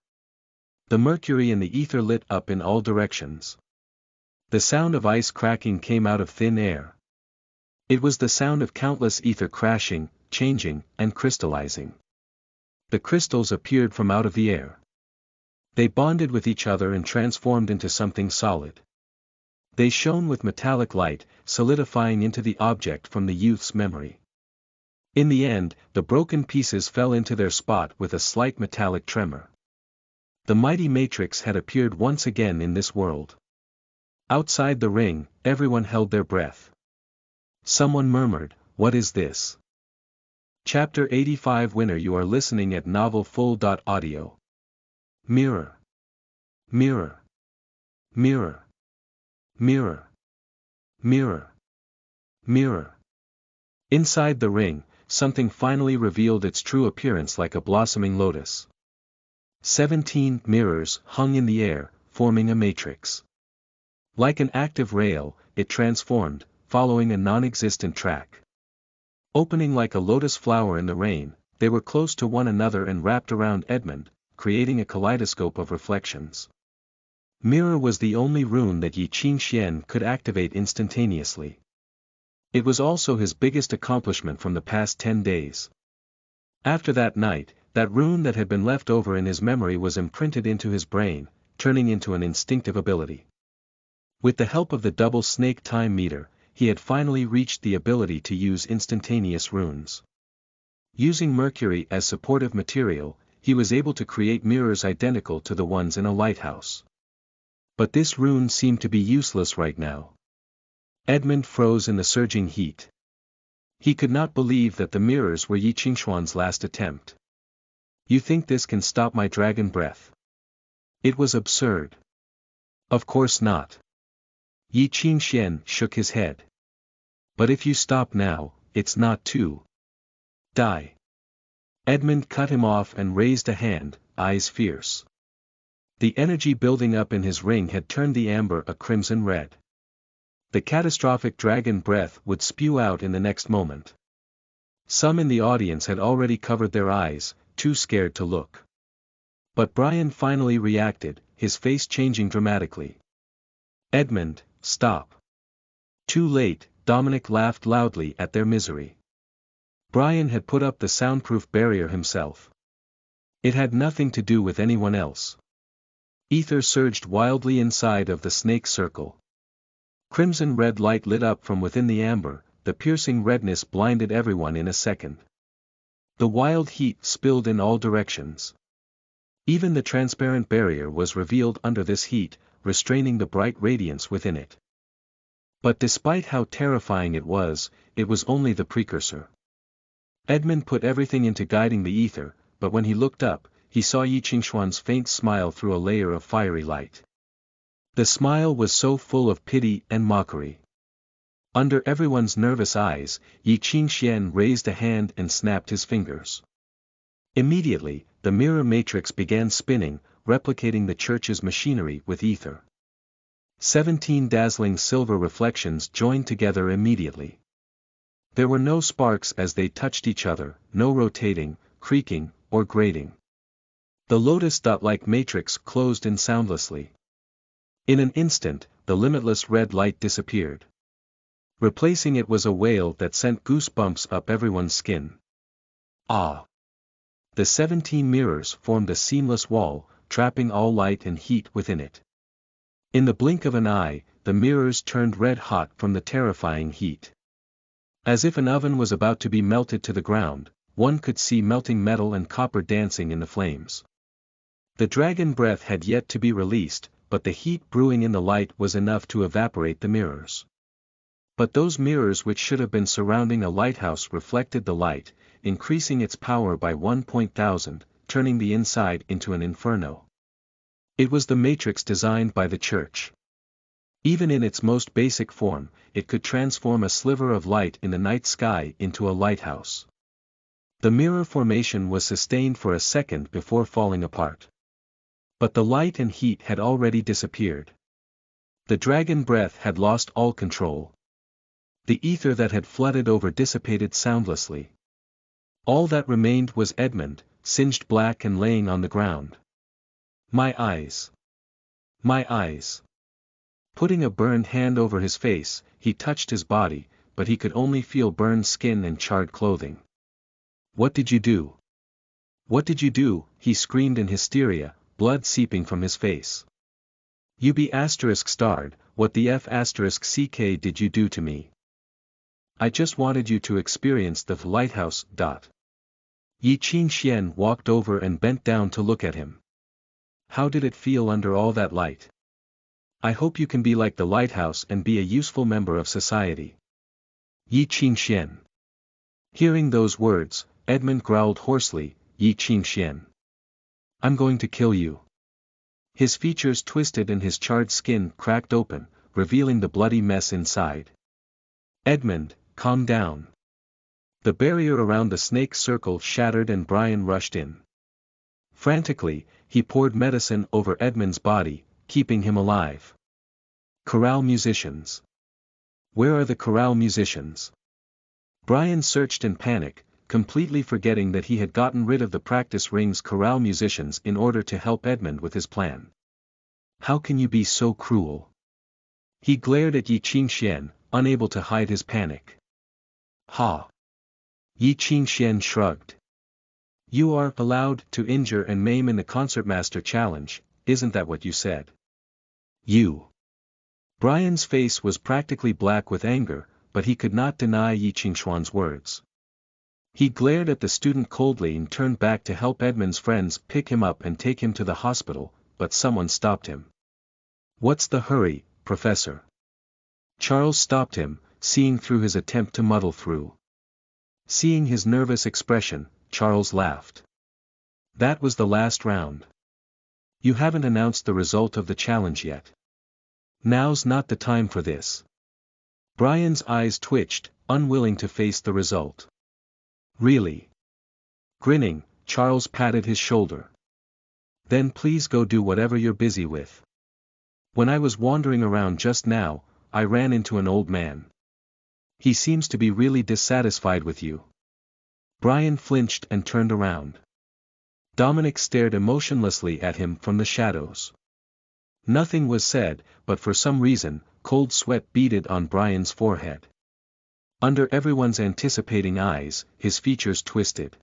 The mercury in the ether lit up in all directions. The sound of ice cracking came out of thin air. It was the sound of countless ether crashing, changing, and crystallizing. The crystals appeared from out of the air. They bonded with each other and transformed into something solid. They shone with metallic light, solidifying into the object from the youth's memory. In the end, the broken pieces fell into their spot with a slight metallic tremor. The mighty matrix had appeared once again in this world. Outside the ring, everyone held their breath. Someone murmured, "What is this?" Chapter 85 Winner. You are listening at novelfull.audio. Mirror. Mirror. Mirror. Mirror. Mirror. Mirror. Inside the ring, something finally revealed its true appearance like a blossoming lotus. 17 mirrors hung in the air, forming a matrix. Like an active rail, it transformed, following a non-existent track. Opening like a lotus flower in the rain, they were close to one another and wrapped around Edmund, creating a kaleidoscope of reflections. Mirror was the only rune that Yi Qingxian could activate instantaneously. It was also his biggest accomplishment from the past 10 days. After that night, that rune that had been left over in his memory was imprinted into his brain, turning into an instinctive ability. With the help of the double snake time meter, he had finally reached the ability to use instantaneous runes. Using mercury as supportive material, he was able to create mirrors identical to the ones in a lighthouse. But this rune seemed to be useless right now. Edmund froze in the surging heat. He could not believe that the mirrors were Yi Qingxuan's last attempt. "You think this can stop my dragon breath?" It was absurd. "Of course not." Yi Qingxian shook his head. "But if you stop now, it's not to die." Edmund cut him off and raised a hand, eyes fierce. The energy building up in his ring had turned the amber a crimson red. The catastrophic dragon breath would spew out in the next moment. Some in the audience had already covered their eyes, too scared to look. But Brian finally reacted, his face changing dramatically. "Edmund, stop." Too late, Dominic laughed loudly at their misery. Brian had put up the soundproof barrier himself. It had nothing to do with anyone else. Ether surged wildly inside of the snake circle. Crimson red light lit up from within the amber, the piercing redness blinded everyone in a second. The wild heat spilled in all directions. Even the transparent barrier was revealed under this heat, restraining the bright radiance within it. But despite how terrifying it was only the precursor. Edmund put everything into guiding the ether, but when he looked up, he saw Yi Qingxuan's faint smile through a layer of fiery light. The smile was so full of pity and mockery. Under everyone's nervous eyes, Yi Qingxian raised a hand and snapped his fingers. Immediately, the mirror matrix began spinning, replicating the church's machinery with ether. 17 dazzling silver reflections joined together immediately. There were no sparks as they touched each other, no rotating, creaking, or grating. The lotus-like matrix closed in soundlessly. In an instant, the limitless red light disappeared. Replacing it was a wail that sent goosebumps up everyone's skin. Ah! The 17 mirrors formed a seamless wall, trapping all light and heat within it. In the blink of an eye, the mirrors turned red-hot from the terrifying heat. As if an oven was about to be melted to the ground, one could see melting metal and copper dancing in the flames. The dragon breath had yet to be released, but the heat brewing in the light was enough to evaporate the mirrors. But those mirrors which should have been surrounding a lighthouse reflected the light, increasing its power by 1,000, turning the inside into an inferno. It was the matrix designed by the church. Even in its most basic form, it could transform a sliver of light in the night sky into a lighthouse. The mirror formation was sustained for a second before falling apart. But the light and heat had already disappeared. The dragon breath had lost all control. The ether that had flooded over dissipated soundlessly. All that remained was Edmund, singed black and laying on the ground. My eyes. My eyes. Putting a burned hand over his face, he touched his body, but he could only feel burned skin and charred clothing. What did you do? What did you do? He screamed in hysteria, blood seeping from his face. You be asterisk starred, what the F asterisk CK did you do to me? I just wanted you to experience the lighthouse. Yi Qingxian walked over and bent down to look at him. How did it feel under all that light? I hope you can be like the lighthouse and be a useful member of society. Yi Qingxian. Hearing those words, Edmund growled hoarsely, Yi Qingxian. I'm going to kill you. His features twisted and his charred skin cracked open, revealing the bloody mess inside. Edmund, calm down. The barrier around the snake circle shattered and Brian rushed in. Frantically, he poured medicine over Edmund's body, keeping him alive. Chorale musicians. Where are the chorale musicians? Brian searched in panic, completely forgetting that he had gotten rid of the practice ring's chorale musicians in order to help Edmund with his plan. How can you be so cruel? He glared at Yi Qingxian, unable to hide his panic. Ha! Yi Qingxian shrugged. You are allowed to injure and maim in the Concertmaster Challenge, isn't that what you said? You. Brian's face was practically black with anger, but he could not deny Yi Qingxuan's words. He glared at the student coldly and turned back to help Edmund's friends pick him up and take him to the hospital, but someone stopped him. What's the hurry, Professor? Charles stopped him, seeing through his attempt to muddle through. Seeing his nervous expression, Charles laughed. That was the last round. You haven't announced the result of the challenge yet. Now's not the time for this. Brian's eyes twitched, unwilling to face the result. Really? Grinning, Charles patted his shoulder. Then please go do whatever you're busy with. When I was wandering around just now, I ran into an old man. He seems to be really dissatisfied with you. Brian flinched and turned around. Dominic stared emotionlessly at him from the shadows. Nothing was said, but for some reason, cold sweat beaded on Brian's forehead. Under everyone's anticipating eyes, his features twisted.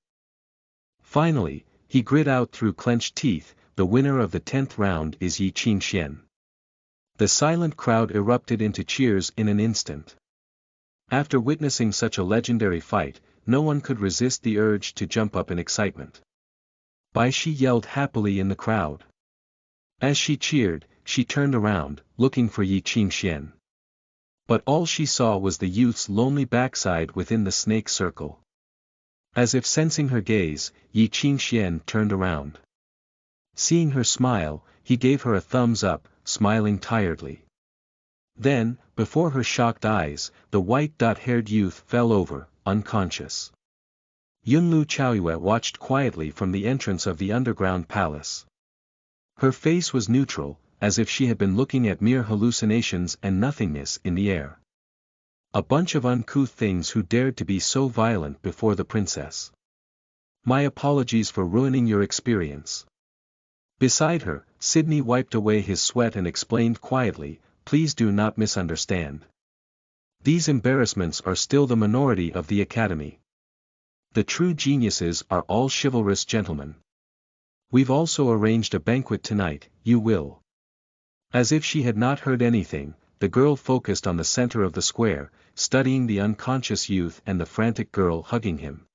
Finally, he grit out through clenched teeth, the winner of the 10th round is Yi Qingxian. The silent crowd erupted into cheers in an instant. After witnessing such a legendary fight, no one could resist the urge to jump up in excitement. Bai Shi yelled happily in the crowd. As she cheered, she turned around, looking for Yi Qingxian. But all she saw was the youth's lonely backside within the snake circle. As if sensing her gaze, Yi Qingxian turned around. Seeing her smile, he gave her a thumbs up, smiling tiredly. Then, before her shocked eyes, the white-haired youth fell over, unconscious. Yunlu Chaoyue watched quietly from the entrance of the underground palace. Her face was neutral, as if she had been looking at mere hallucinations and nothingness in the air. A bunch of uncouth things who dared to be so violent before the princess. My apologies for ruining your experience. Beside her, Sidney wiped away his sweat and explained quietly, please do not misunderstand. These embarrassments are still the minority of the academy. The true geniuses are all chivalrous gentlemen. We've also arranged a banquet tonight, you will. As if she had not heard anything, the girl focused on the center of the square, studying the unconscious youth and the frantic girl hugging him.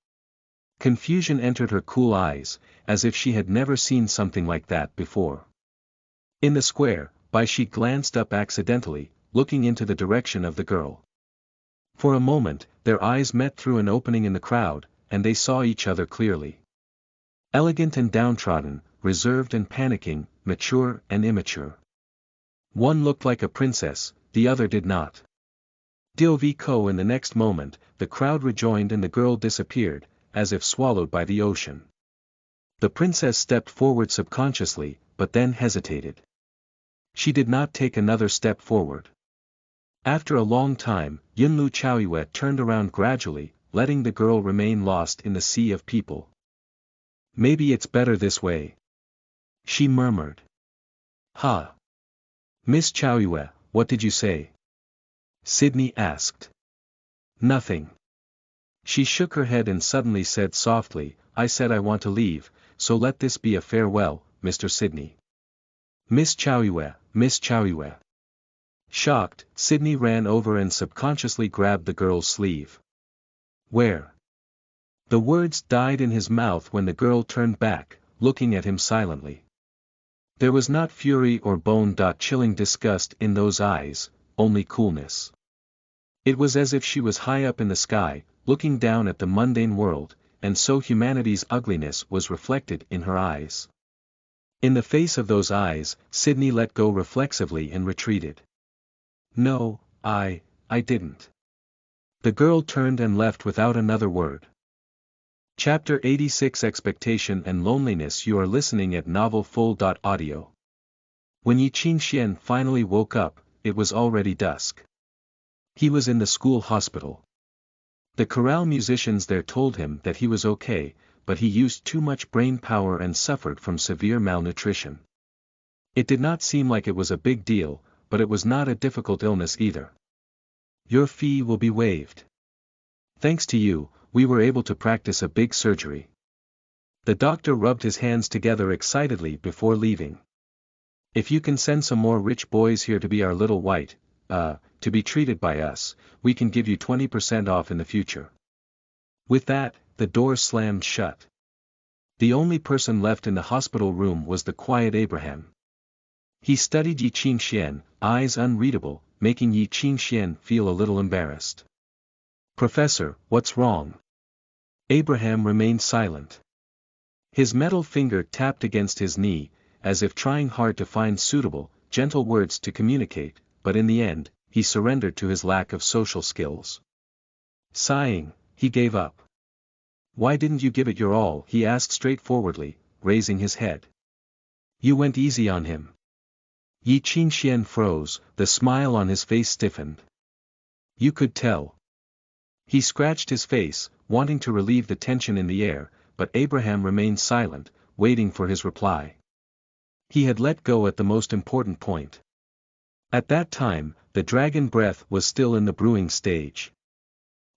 Confusion entered her cool eyes, as if she had never seen something like that before. In the square, Bai Shi glanced up accidentally, looking into the direction of the girl. For a moment, their eyes met through an opening in the crowd, and they saw each other clearly. Elegant and downtrodden, reserved and panicking, mature and immature. One looked like a princess, the other did not. Doviko in the next moment, the crowd rejoined and the girl disappeared, as if swallowed by the ocean. The princess stepped forward subconsciously, but then hesitated. She did not take another step forward. After a long time, Yunlu Chaoyue turned around gradually, letting the girl remain lost in the sea of people. Maybe it's better this way, she murmured. Ha! Miss Chowyue, what did you say? Sydney asked. Nothing. She shook her head and suddenly said softly, I said I want to leave, so let this be a farewell, Mr. Sydney. Miss Chowyue, Miss Chowyue. Shocked, Sydney ran over and subconsciously grabbed the girl's sleeve. Where? The words died in his mouth when the girl turned back, looking at him silently. There was not fury or bone-chilling disgust in those eyes, only coolness. It was as if she was high up in the sky, looking down at the mundane world, and so humanity's ugliness was reflected in her eyes. In the face of those eyes, Sydney let go reflexively and retreated. No, I didn't. The girl turned and left without another word. Chapter 86 Expectation and Loneliness. You are listening at novelfull.audio. When Yi Qingxian finally woke up, it was already dusk. He was in the school hospital. The chorale musicians there told him that he was okay, but he used too much brain power and suffered from severe malnutrition. It did not seem like it was a big deal, but it was not a difficult illness either. Your fee will be waived. Thanks to you, we were able to practice a big surgery. The doctor rubbed his hands together excitedly before leaving. If you can send some more rich boys here to be our little white, to be treated by us, we can give you 20% off in the future. With that, the door slammed shut. The only person left in the hospital room was the quiet Abraham. He studied Yi Qingxian, eyes unreadable, making Yi Qingxian feel a little embarrassed. Professor, what's wrong? Abraham remained silent. His metal finger tapped against his knee, as if trying hard to find suitable, gentle words to communicate, but in the end, he surrendered to his lack of social skills. Sighing, he gave up. Why didn't you give it your all? He asked straightforwardly, raising his head. You went easy on him. Yi Qingxian froze, the smile on his face stiffened. You could tell. He scratched his face, wanting to relieve the tension in the air, but Abraham remained silent, waiting for his reply. He had let go at the most important point. At that time, the dragon breath was still in the brewing stage.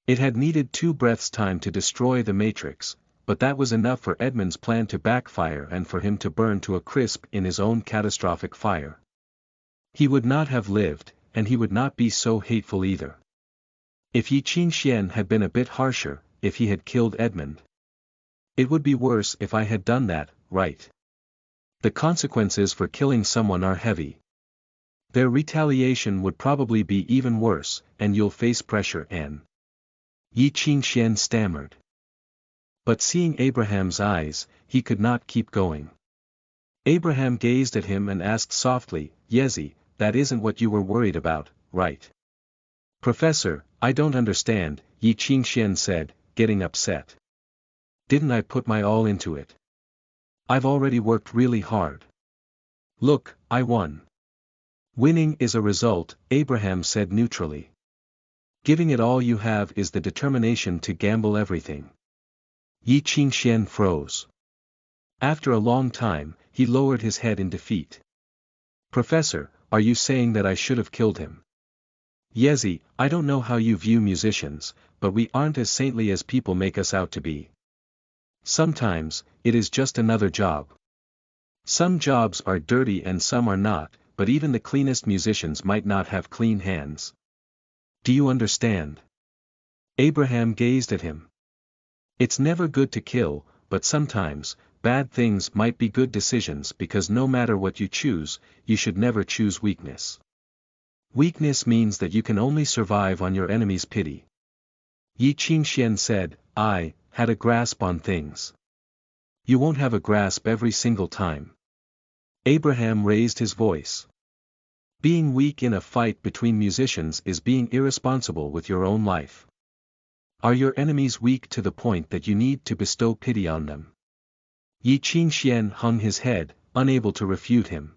It had needed 2 breaths' time to destroy the matrix, but that was enough for Edmund's plan to backfire and for him to burn to a crisp in his own catastrophic fire. He would not have lived, and he would not be so hateful either. If Yi Qingxian had been a bit harsher, if he had killed Edmund. It would be worse if I had done that, right? The consequences for killing someone are heavy. Their retaliation would probably be even worse, and you'll face pressure and... Yi Qingxian stammered. But seeing Abraham's eyes, he could not keep going. Abraham gazed at him and asked softly, Yezi, that isn't what you were worried about, right? Professor, I don't understand, Yi Qingxian said, getting upset. Didn't I put my all into it? I've already worked really hard. Look, I won. Winning is a result, Abraham said neutrally. Giving it all you have is the determination to gamble everything. Yi Qingxian froze. After a long time, he lowered his head in defeat. Professor, are you saying that I should have killed him? Yezi, I don't know how you view musicians, but we aren't as saintly as people make us out to be. Sometimes, it is just another job. Some jobs are dirty and some are not, but even the cleanest musicians might not have clean hands. Do you understand? Abraham gazed at him. It's never good to kill, but sometimes, bad things might be good decisions because no matter what you choose, you should never choose weakness. Weakness means that you can only survive on your enemy's pity. Yi Qingxian said, I had a grasp on things. You won't have a grasp every single time. Abraham raised his voice. Being weak in a fight between musicians is being irresponsible with your own life. Are your enemies weak to the point that you need to bestow pity on them? Yi Qingxian hung his head, unable to refute him.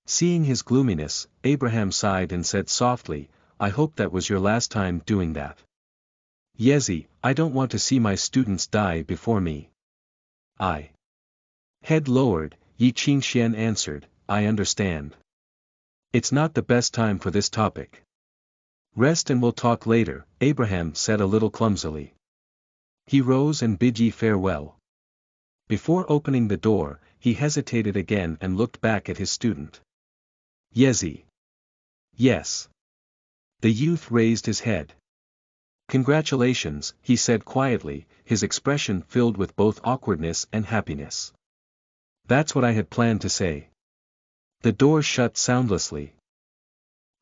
Seeing his gloominess, Abraham sighed and said softly, I hope that was your last time doing that. Yezi, I don't want to see my students die before me. Head lowered, Yi Qingxian answered, I understand. It's not the best time for this topic. Rest and we'll talk later, Abraham said a little clumsily. He rose and bid ye farewell. Before opening the door, he hesitated again and looked back at his student. Yezi. Yes. The youth raised his head. Congratulations, he said quietly, his expression filled with both awkwardness and happiness. That's what I had planned to say. The door shut soundlessly.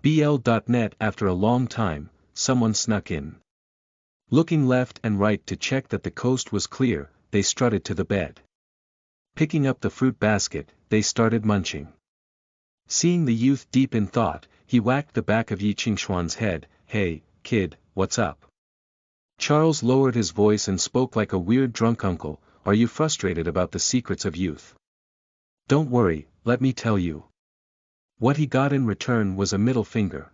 BL.net. After a long time, someone snuck in. Looking left and right to check that the coast was clear, they strutted to the bed. Picking up the fruit basket, they started munching. Seeing the youth deep in thought, he whacked the back of Xuanhuan's head. Hey, kid, what's up? Charles lowered his voice and spoke like a weird drunk uncle. Are you frustrated about the secrets of youth? Don't worry, let me tell you. What he got in return was a middle finger.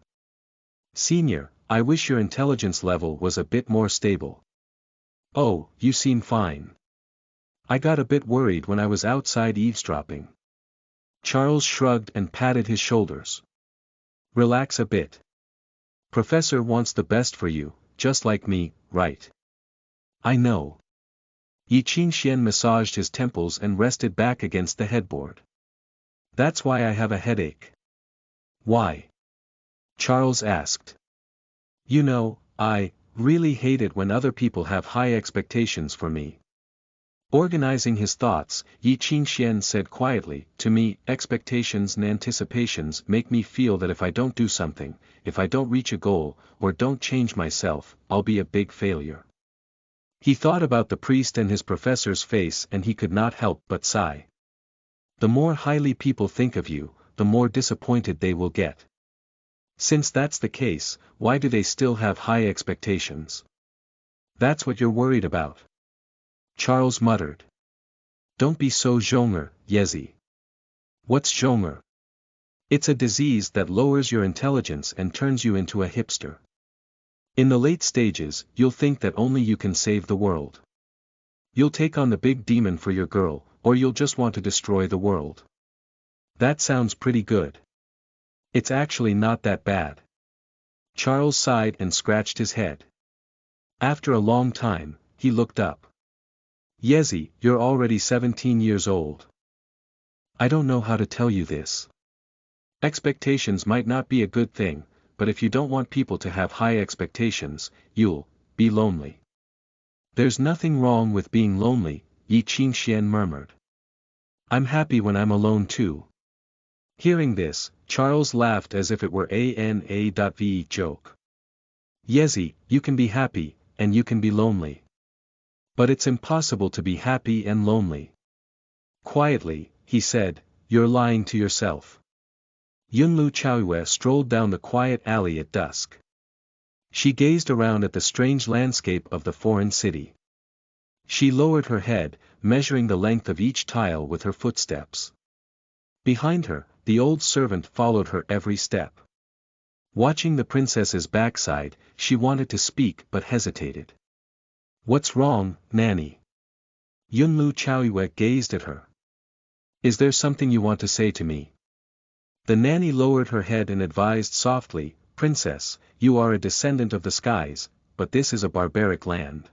Senior, I wish your intelligence level was a bit more stable. Oh, you seem fine. I got a bit worried when I was outside eavesdropping. Charles shrugged and patted his shoulders. Relax a bit. Professor wants the best for you, just like me, right? I know. Yi Qingxian massaged his temples and rested back against the headboard. That's why I have a headache. Why? Charles asked. You know, I really hate it when other people have high expectations for me. Organizing his thoughts, Yi Qingxian said quietly, to me, expectations and anticipations make me feel that if I don't do something, if I don't reach a goal, or don't change myself, I'll be a big failure. He thought about the priest and his professor's face and he could not help but sigh. The more highly people think of you, the more disappointed they will get. Since that's the case, why do they still have high expectations? That's what you're worried about. Charles muttered. Don't be so zhonger, Yezi. What's zhonger? It's a disease that lowers your intelligence and turns you into a hipster. In the late stages, you'll think that only you can save the world. You'll take on the big demon for your girl, or you'll just want to destroy the world. That sounds pretty good. It's actually not that bad. Charles sighed and scratched his head. After a long time, he looked up. Yezi, you're already 17 years old. I don't know how to tell you this. Expectations might not be a good thing, but if you don't want people to have high expectations, you'll be lonely. There's nothing wrong with being lonely, Yi Qingxian murmured. I'm happy when I'm alone too. Hearing this, Charles laughed as if it were a na.ve joke. Yezi, you can be happy, and you can be lonely. But it's impossible to be happy and lonely. Quietly, he said, you're lying to yourself. Yunlu Chaoyue strolled down the quiet alley at dusk. She gazed around at the strange landscape of the foreign city. She lowered her head, measuring the length of each tile with her footsteps. Behind her, the old servant followed her every step. Watching the princess's backside, she wanted to speak but hesitated. What's wrong, Nanny? Yunlu Chaoyue gazed at her. Is there something you want to say to me? The nanny lowered her head and advised softly, Princess, you are a descendant of the skies, but this is a barbaric land.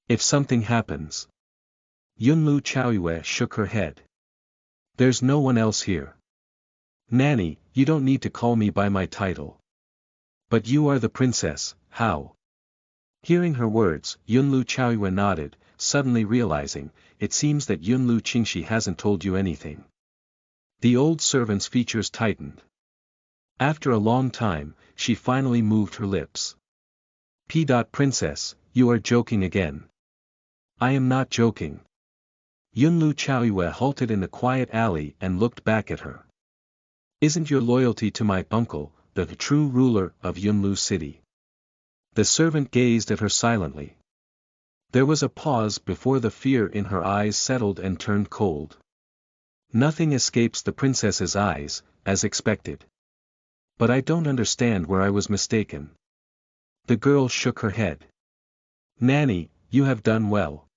If something happens. Yunlu Chaoyue shook her head. There's no one else here. Nanny, you don't need to call me by my title. But you are the princess, how? Hearing her words, Yunlu Chaoyue nodded, suddenly realizing, it seems that Yunlu Qingxi hasn't told you anything. The old servant's features tightened. After a long time, she finally moved her lips. Princess, you are joking again. I am not joking. Yunlu Chaoyue halted in the quiet alley and looked back at her. Isn't your loyalty to my uncle, the true ruler of Yunlu City? The servant gazed at her silently. There was a pause before the fear in her eyes settled and turned cold. Nothing escapes the princess's eyes, as expected. But I don't understand where I was mistaken. The girl shook her head. Nanny, you have done well.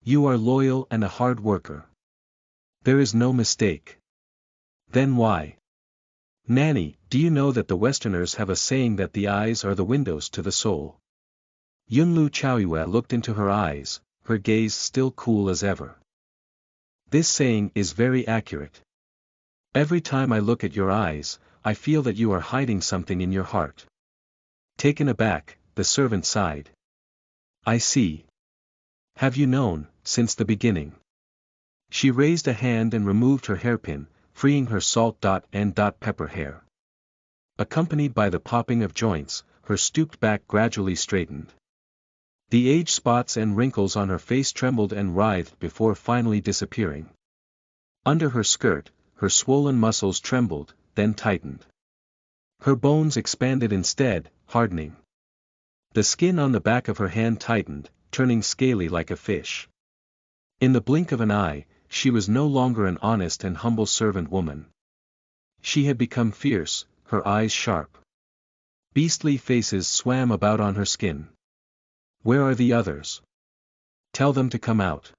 You are loyal and a hard worker. There is no mistake. Then why? Nanny, do you know that the Westerners have a saying that the eyes are the windows to the soul? Yunlu Chaoyue looked into her eyes, her gaze still cool as ever. This saying is very accurate. Every time I look at your eyes, I feel that you are hiding something in your heart. Taken aback, the servant sighed. I see. Have you known, since the beginning? She raised a hand and removed her hairpin, freeing her salt and pepper hair. Accompanied by the popping of joints, her stooped back gradually straightened. The age spots and wrinkles on her face trembled and writhed before finally disappearing. Under her skirt, her swollen muscles trembled, then tightened. Her bones expanded instead, hardening. The skin on the back of her hand tightened, turning scaly like a fish. In the blink of an eye, she was no longer an honest and humble servant woman. She had become fierce, her eyes sharp. Beastly faces swam about on her skin. Where are the others? Tell them to come out.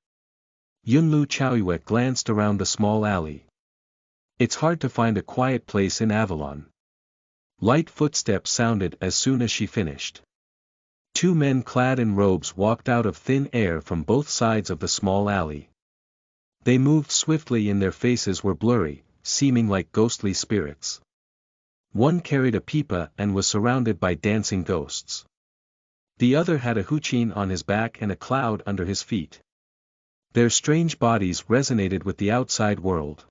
Yunlu Chaoyue glanced around the small alley. It's hard to find a quiet place in Avalon. Light footsteps sounded as soon as she finished. Two men clad in robes walked out of thin air from both sides of the small alley. They moved swiftly and their faces were blurry, seeming like ghostly spirits. One carried a pipa and was surrounded by dancing ghosts. The other had a huqin on his back and a cloud under his feet. Their strange bodies resonated with the outside world.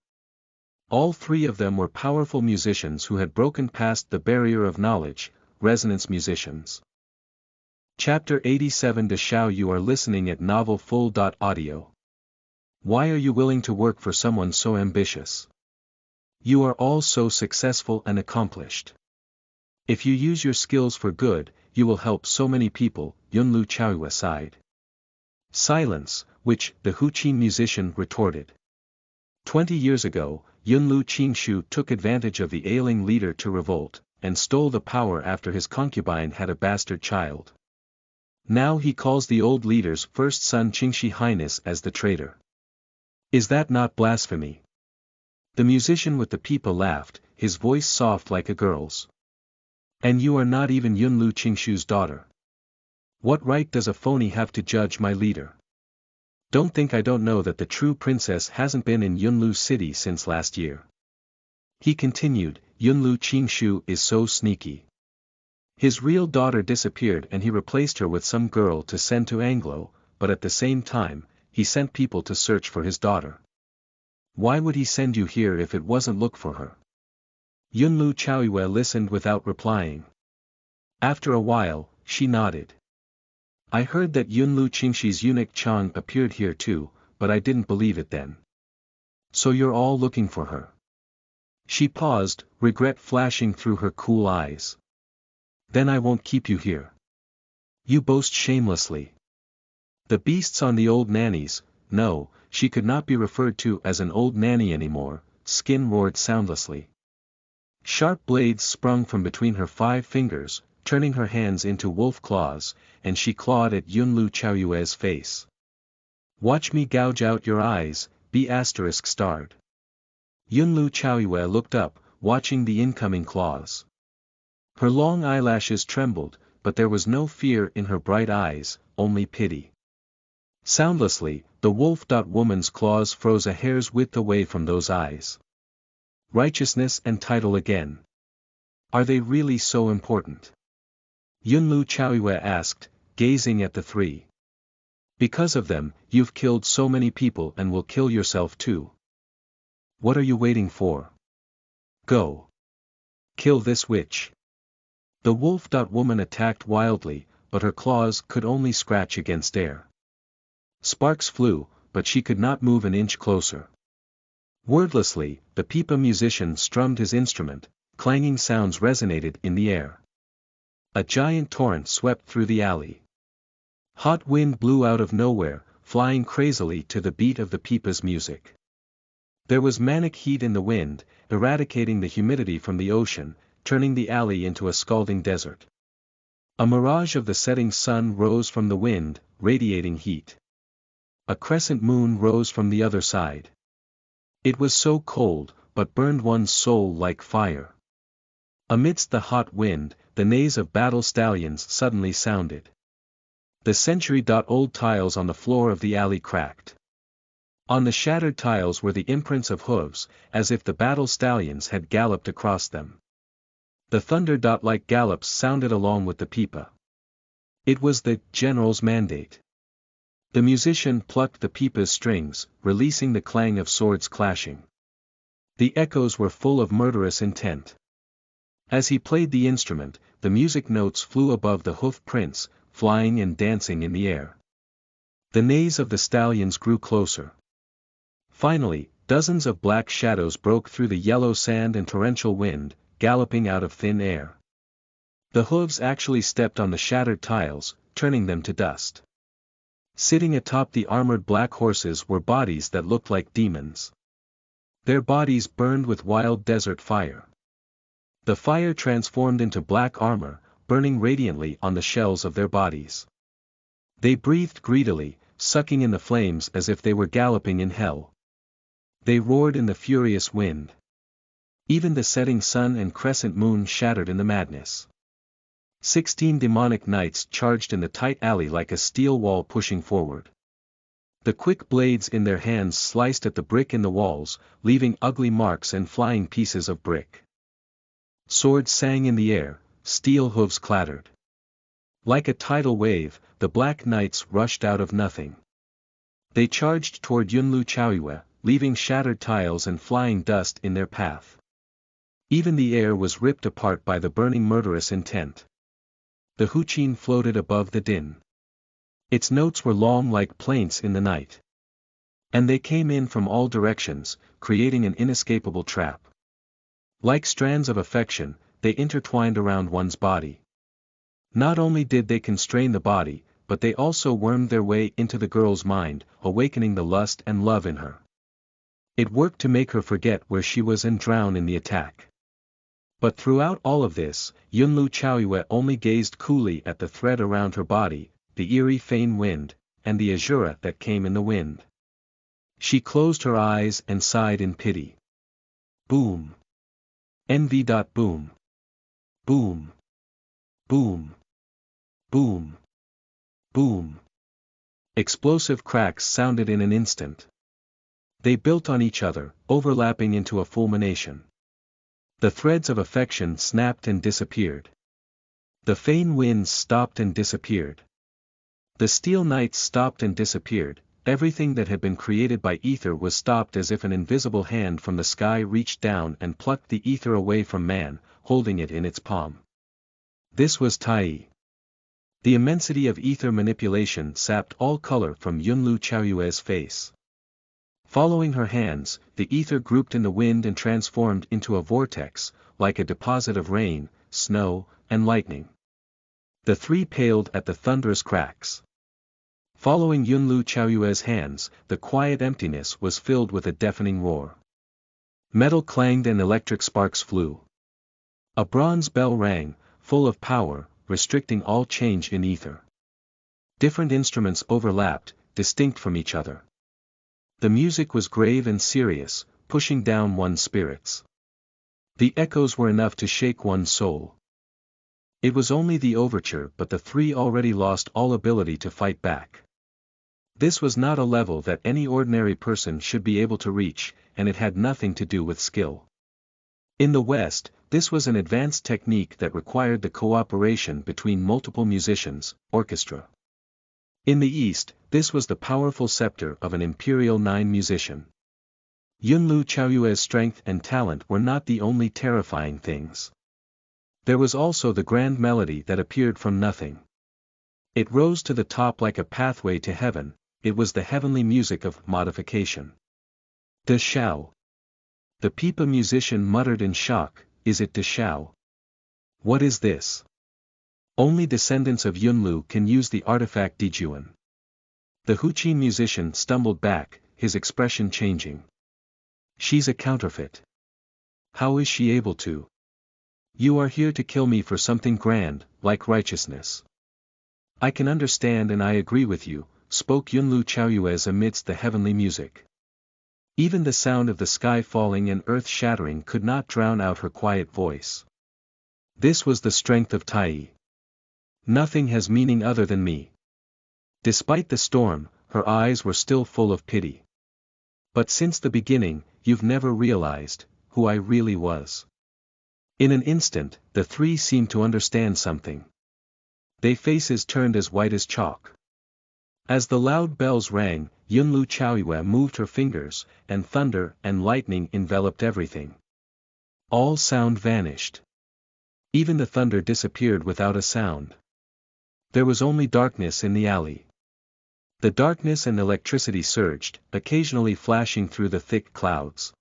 All three of them were powerful musicians who had broken past the barrier of knowledge, resonance musicians. Chapter 87 De Shao. You are listening at novelfull.audio. Why are you willing to work for someone so ambitious? You are all so successful and accomplished. If you use your skills for good, you will help so many people, Yunlu Chaoyue sighed. Silence, which, the huqin musician retorted. 20 years ago, Yunlu Qingshu took advantage of the ailing leader to revolt, and stole the power after his concubine had a bastard child. Now he calls the old leader's first son Qingshi Highness as the traitor. Is that not blasphemy? The musician with the pipa laughed, his voice soft like a girl's. And you are not even Yunlu Qingshu's daughter. What right does a phony have to judge my leader? Don't think I don't know that the true princess hasn't been in Yunlu city since last year. He continued, Yunlu Qingshu is so sneaky. His real daughter disappeared and he replaced her with some girl to send to Anglo, but at the same time, he sent people to search for his daughter. Why would he send you here if it wasn't look for her? Yunlu Chaoyue listened without replying. After a while, she nodded. I heard that Yunlu Qingshi's eunuch Chang appeared here too, but I didn't believe it then. So you're all looking for her. She paused, regret flashing through her cool eyes. Then I won't keep you here. You boast shamelessly. The beasts on the old nannies, no, she could not be referred to as an old nanny anymore, skin roared soundlessly. Sharp blades sprung from between her 5 fingers, turning her hands into wolf claws, and she clawed at Yunlu Chaoyue's face. Watch me gouge out your eyes, be *starred. Yunlu Chaoyue looked up, watching the incoming claws. Her long eyelashes trembled, but there was no fear in her bright eyes, only pity. Soundlessly, the wolf-woman's claws froze a hair's width away from those eyes. Righteousness and title again. Are they really so important? Yunlu Chaoyue asked, gazing at the three. Because of them, you've killed so many people and will kill yourself too. What are you waiting for? Go. Kill this witch. The wolf-woman attacked wildly, but her claws could only scratch against air. Sparks flew, but she could not move an inch closer. Wordlessly, the pipa musician strummed his instrument, clanging sounds resonated in the air. A giant torrent swept through the alley. Hot wind blew out of nowhere, flying crazily to the beat of the pipa's music. There was manic heat in the wind, eradicating the humidity from the ocean, turning the alley into a scalding desert. A mirage of the setting sun rose from the wind, radiating heat. A crescent moon rose from the other side. It was so cold, but burned one's soul like fire. Amidst the hot wind, the neighs of battle stallions suddenly sounded. The century-old tiles on the floor of the alley cracked. On the shattered tiles were the imprints of hooves, as if the battle stallions had galloped across them. The thunder-like gallops sounded along with the pipa. It was the general's mandate. The musician plucked the pipa's strings, releasing the clang of swords clashing. The echoes were full of murderous intent. As he played the instrument, the music notes flew above the hoof prints, flying and dancing in the air. The neighs of the stallions grew closer. Finally, dozens of black shadows broke through the yellow sand and torrential wind, galloping out of thin air. The hooves actually stepped on the shattered tiles, turning them to dust. Sitting atop the armored black horses were bodies that looked like demons. Their bodies burned with wild desert fire. The fire transformed into black armor, burning radiantly on the shells of their bodies. They breathed greedily, sucking in the flames as if they were galloping in hell. They roared in the furious wind. Even the setting sun and crescent moon shattered in the madness. 16 demonic knights charged in the tight alley like a steel wall pushing forward. The quick blades in their hands sliced at the brick in the walls, leaving ugly marks and flying pieces of brick. Swords sang in the air, steel hooves clattered. Like a tidal wave, the black knights rushed out of nothing. They charged toward Yunlu Chaoyue, leaving shattered tiles and flying dust in their path. Even the air was ripped apart by the burning murderous intent. The huqin floated above the din. Its notes were long like plaints in the night. And they came in from all directions, creating an inescapable trap. Like strands of affection, they intertwined around one's body. Not only did they constrain the body, but they also wormed their way into the girl's mind, awakening the lust and love in her. It worked to make her forget where she was and drown in the attack. But throughout all of this, Yunlu Chaoyue only gazed coolly at the thread around her body, the eerie fain wind, and the azura that came in the wind. She closed her eyes and sighed in pity. Boom. Envy. Boom. Boom. Boom. Boom. Boom. Explosive cracks sounded in an instant. They built on each other, overlapping into a fulmination. The threads of affection snapped and disappeared. The fain winds stopped and disappeared. The steel knights stopped and disappeared. Everything that had been created by ether was stopped as if an invisible hand from the sky reached down and plucked the ether away from man, holding it in its palm. This was Tai. The immensity of ether manipulation sapped all color from Yunlu Chaoyue's face. Following her hands, the ether grouped in the wind and transformed into a vortex, like a deposit of rain, snow, and lightning. The three paled at the thunderous cracks. Following Yunlu Chaoyue's hands, the quiet emptiness was filled with a deafening roar. Metal clanged and electric sparks flew. A bronze bell rang, full of power, restricting all change in ether. Different instruments overlapped, distinct from each other. The music was grave and serious, pushing down one's spirits. The echoes were enough to shake one's soul. It was only the overture, but the three already lost all ability to fight back. This was not a level that any ordinary person should be able to reach, and it had nothing to do with skill. In the West, this was an advanced technique that required the cooperation between multiple musicians, orchestra. In the East, this was the powerful scepter of an imperial 9 musician. Yunlu Chaoyue's strength and talent were not the only terrifying things. There was also the grand melody that appeared from nothing. It rose to the top like a pathway to heaven. It was the heavenly music of modification. De Shao. The pipa musician muttered in shock, "Is it De Shao? What is this?" Only descendants of Yunlu can use the artifact Dijuan. The huqin musician stumbled back, his expression changing. "She's a counterfeit. How is she able to? You are here to kill me for something grand, like righteousness." "I can understand and I agree with you," spoke Yunlu Chaoyue's amidst the heavenly music. Even the sound of the sky falling and earth shattering could not drown out her quiet voice. This was the strength of Tai. Nothing has meaning other than me. Despite the storm, her eyes were still full of pity. But since the beginning, you've never realized who I really was. In an instant, the three seemed to understand something. Their faces turned as white as chalk. As the loud bells rang, Yunlu Chaoyue moved her fingers, and thunder and lightning enveloped everything. All sound vanished. Even the thunder disappeared without a sound. There was only darkness in the alley. The darkness and electricity surged, occasionally flashing through the thick clouds.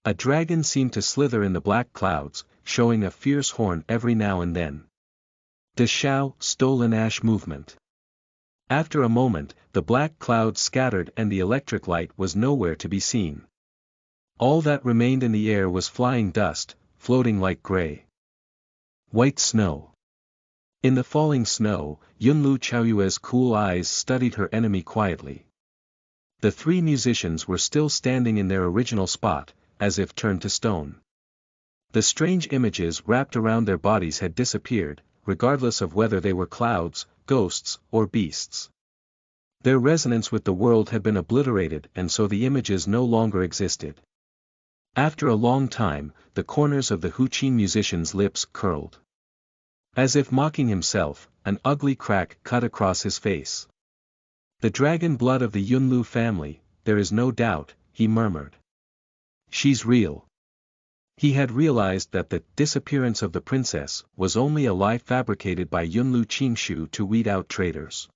A dragon seemed to slither in the black clouds, showing a fierce horn every now and then. The Shao stolen ash movement. After a moment, the black clouds scattered and the electric light was nowhere to be seen. All that remained in the air was flying dust, floating like gray white snow. In the falling snow, Yunlu Chaoyue's cool eyes studied her enemy quietly. The three musicians were still standing in their original spot, as if turned to stone. The strange images wrapped around their bodies had disappeared, regardless of whether they were clouds, ghosts, or beasts. Their resonance with the world had been obliterated and so the images no longer existed. After a long time, the corners of the Huqin musician's lips curled. As if mocking himself, an ugly crack cut across his face. The dragon blood of the Yunlu family, there is no doubt, he murmured. She's real. He had realized that the disappearance of the princess was only a lie fabricated by Yunlu Qingshu to weed out traitors.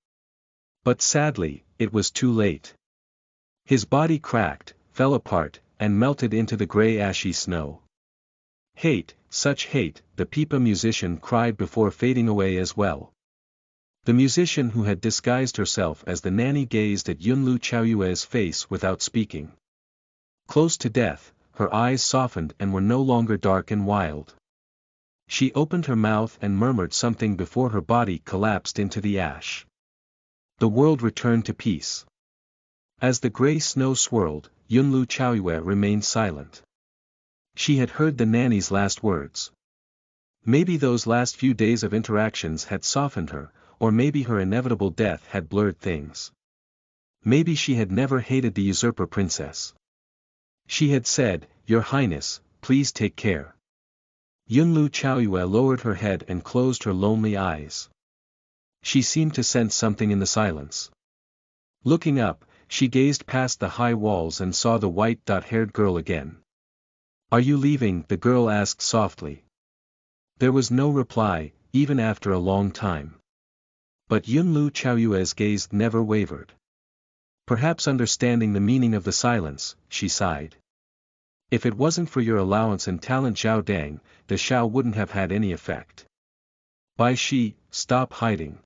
But sadly, it was too late. His body cracked, fell apart, and melted into the gray ashy snow. Hate, such hate, the pipa musician cried before fading away as well. The musician who had disguised herself as the nanny gazed at Yunlu Chaoyue's face without speaking. Close to death, her eyes softened and were no longer dark and wild. She opened her mouth and murmured something before her body collapsed into the ash. The world returned to peace. As the gray snow swirled, Yunlu Chaoyue remained silent. She had heard the nanny's last words. Maybe those last few days of interactions had softened her, or maybe her inevitable death had blurred things. Maybe she had never hated the usurper princess. She had said, "Your Highness, please take care." Yunlu Chaoyue lowered her head and closed her lonely eyes. She seemed to sense something in the silence. Looking up, she gazed past the high walls and saw the white-haired girl again. "Are you leaving?" the girl asked softly. There was no reply, even after a long time. But Yunlu Chaoyue's gaze never wavered. Perhaps understanding the meaning of the silence, she sighed. If it wasn't for your allowance and talent Zhao Dang, the Shao wouldn't have had any effect. Bai Shi, stop hiding.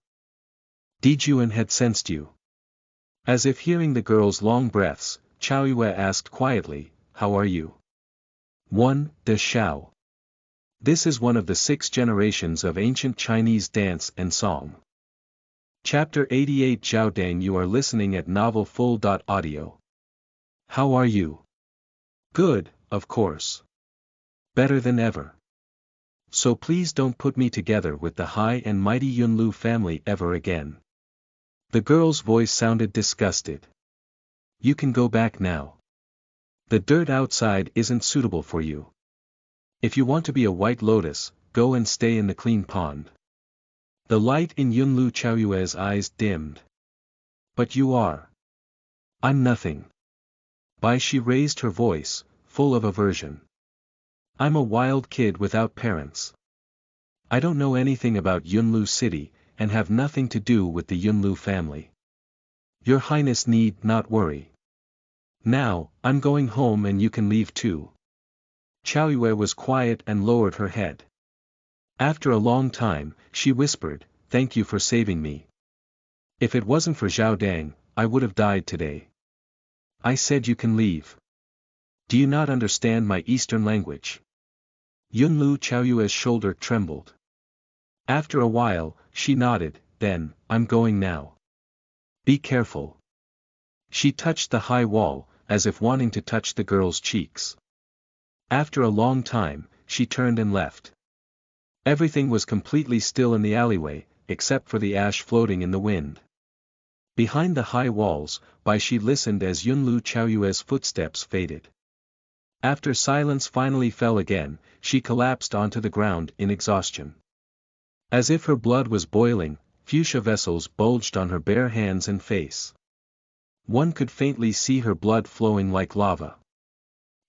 Di Juan had sensed you. As if hearing the girl's long breaths, Chaoyue asked quietly, "How are you?" 1. The Shao. This is one of the 6 generations of ancient Chinese dance and song. Chapter 88 Zhao Dang. You are listening at novelfull.audio. How are you? Good, of course. Better than ever. So please don't put me together with the high and mighty Yunlu family ever again. The girl's voice sounded disgusted. You can go back now. The dirt outside isn't suitable for you. If you want to be a white lotus, go and stay in the clean pond. The light in Yunlu Chaoyue's eyes dimmed. But you are. I'm nothing. Bai Shi raised her voice, full of aversion. I'm a wild kid without parents. I don't know anything about Yunlu City, and have nothing to do with the Yunlu family. Your Highness need not worry. Now, I'm going home and you can leave too. Chaoyue was quiet and lowered her head. After a long time, she whispered, "Thank you for saving me. If it wasn't for Zhao Dang, I would have died today." I said you can leave. Do you not understand my Eastern language? Yunlu Chaoyue's shoulder trembled. After a while, she nodded, "Then, I'm going now. Be careful." She touched the high wall, as if wanting to touch the girl's cheeks. After a long time, she turned and left. Everything was completely still in the alleyway, except for the ash floating in the wind. Behind the high walls, Baishi listened as Yunlu Chaoyue's footsteps faded. After silence finally fell again, she collapsed onto the ground in exhaustion. As if her blood was boiling, fuchsia vessels bulged on her bare hands and face. One could faintly see her blood flowing like lava.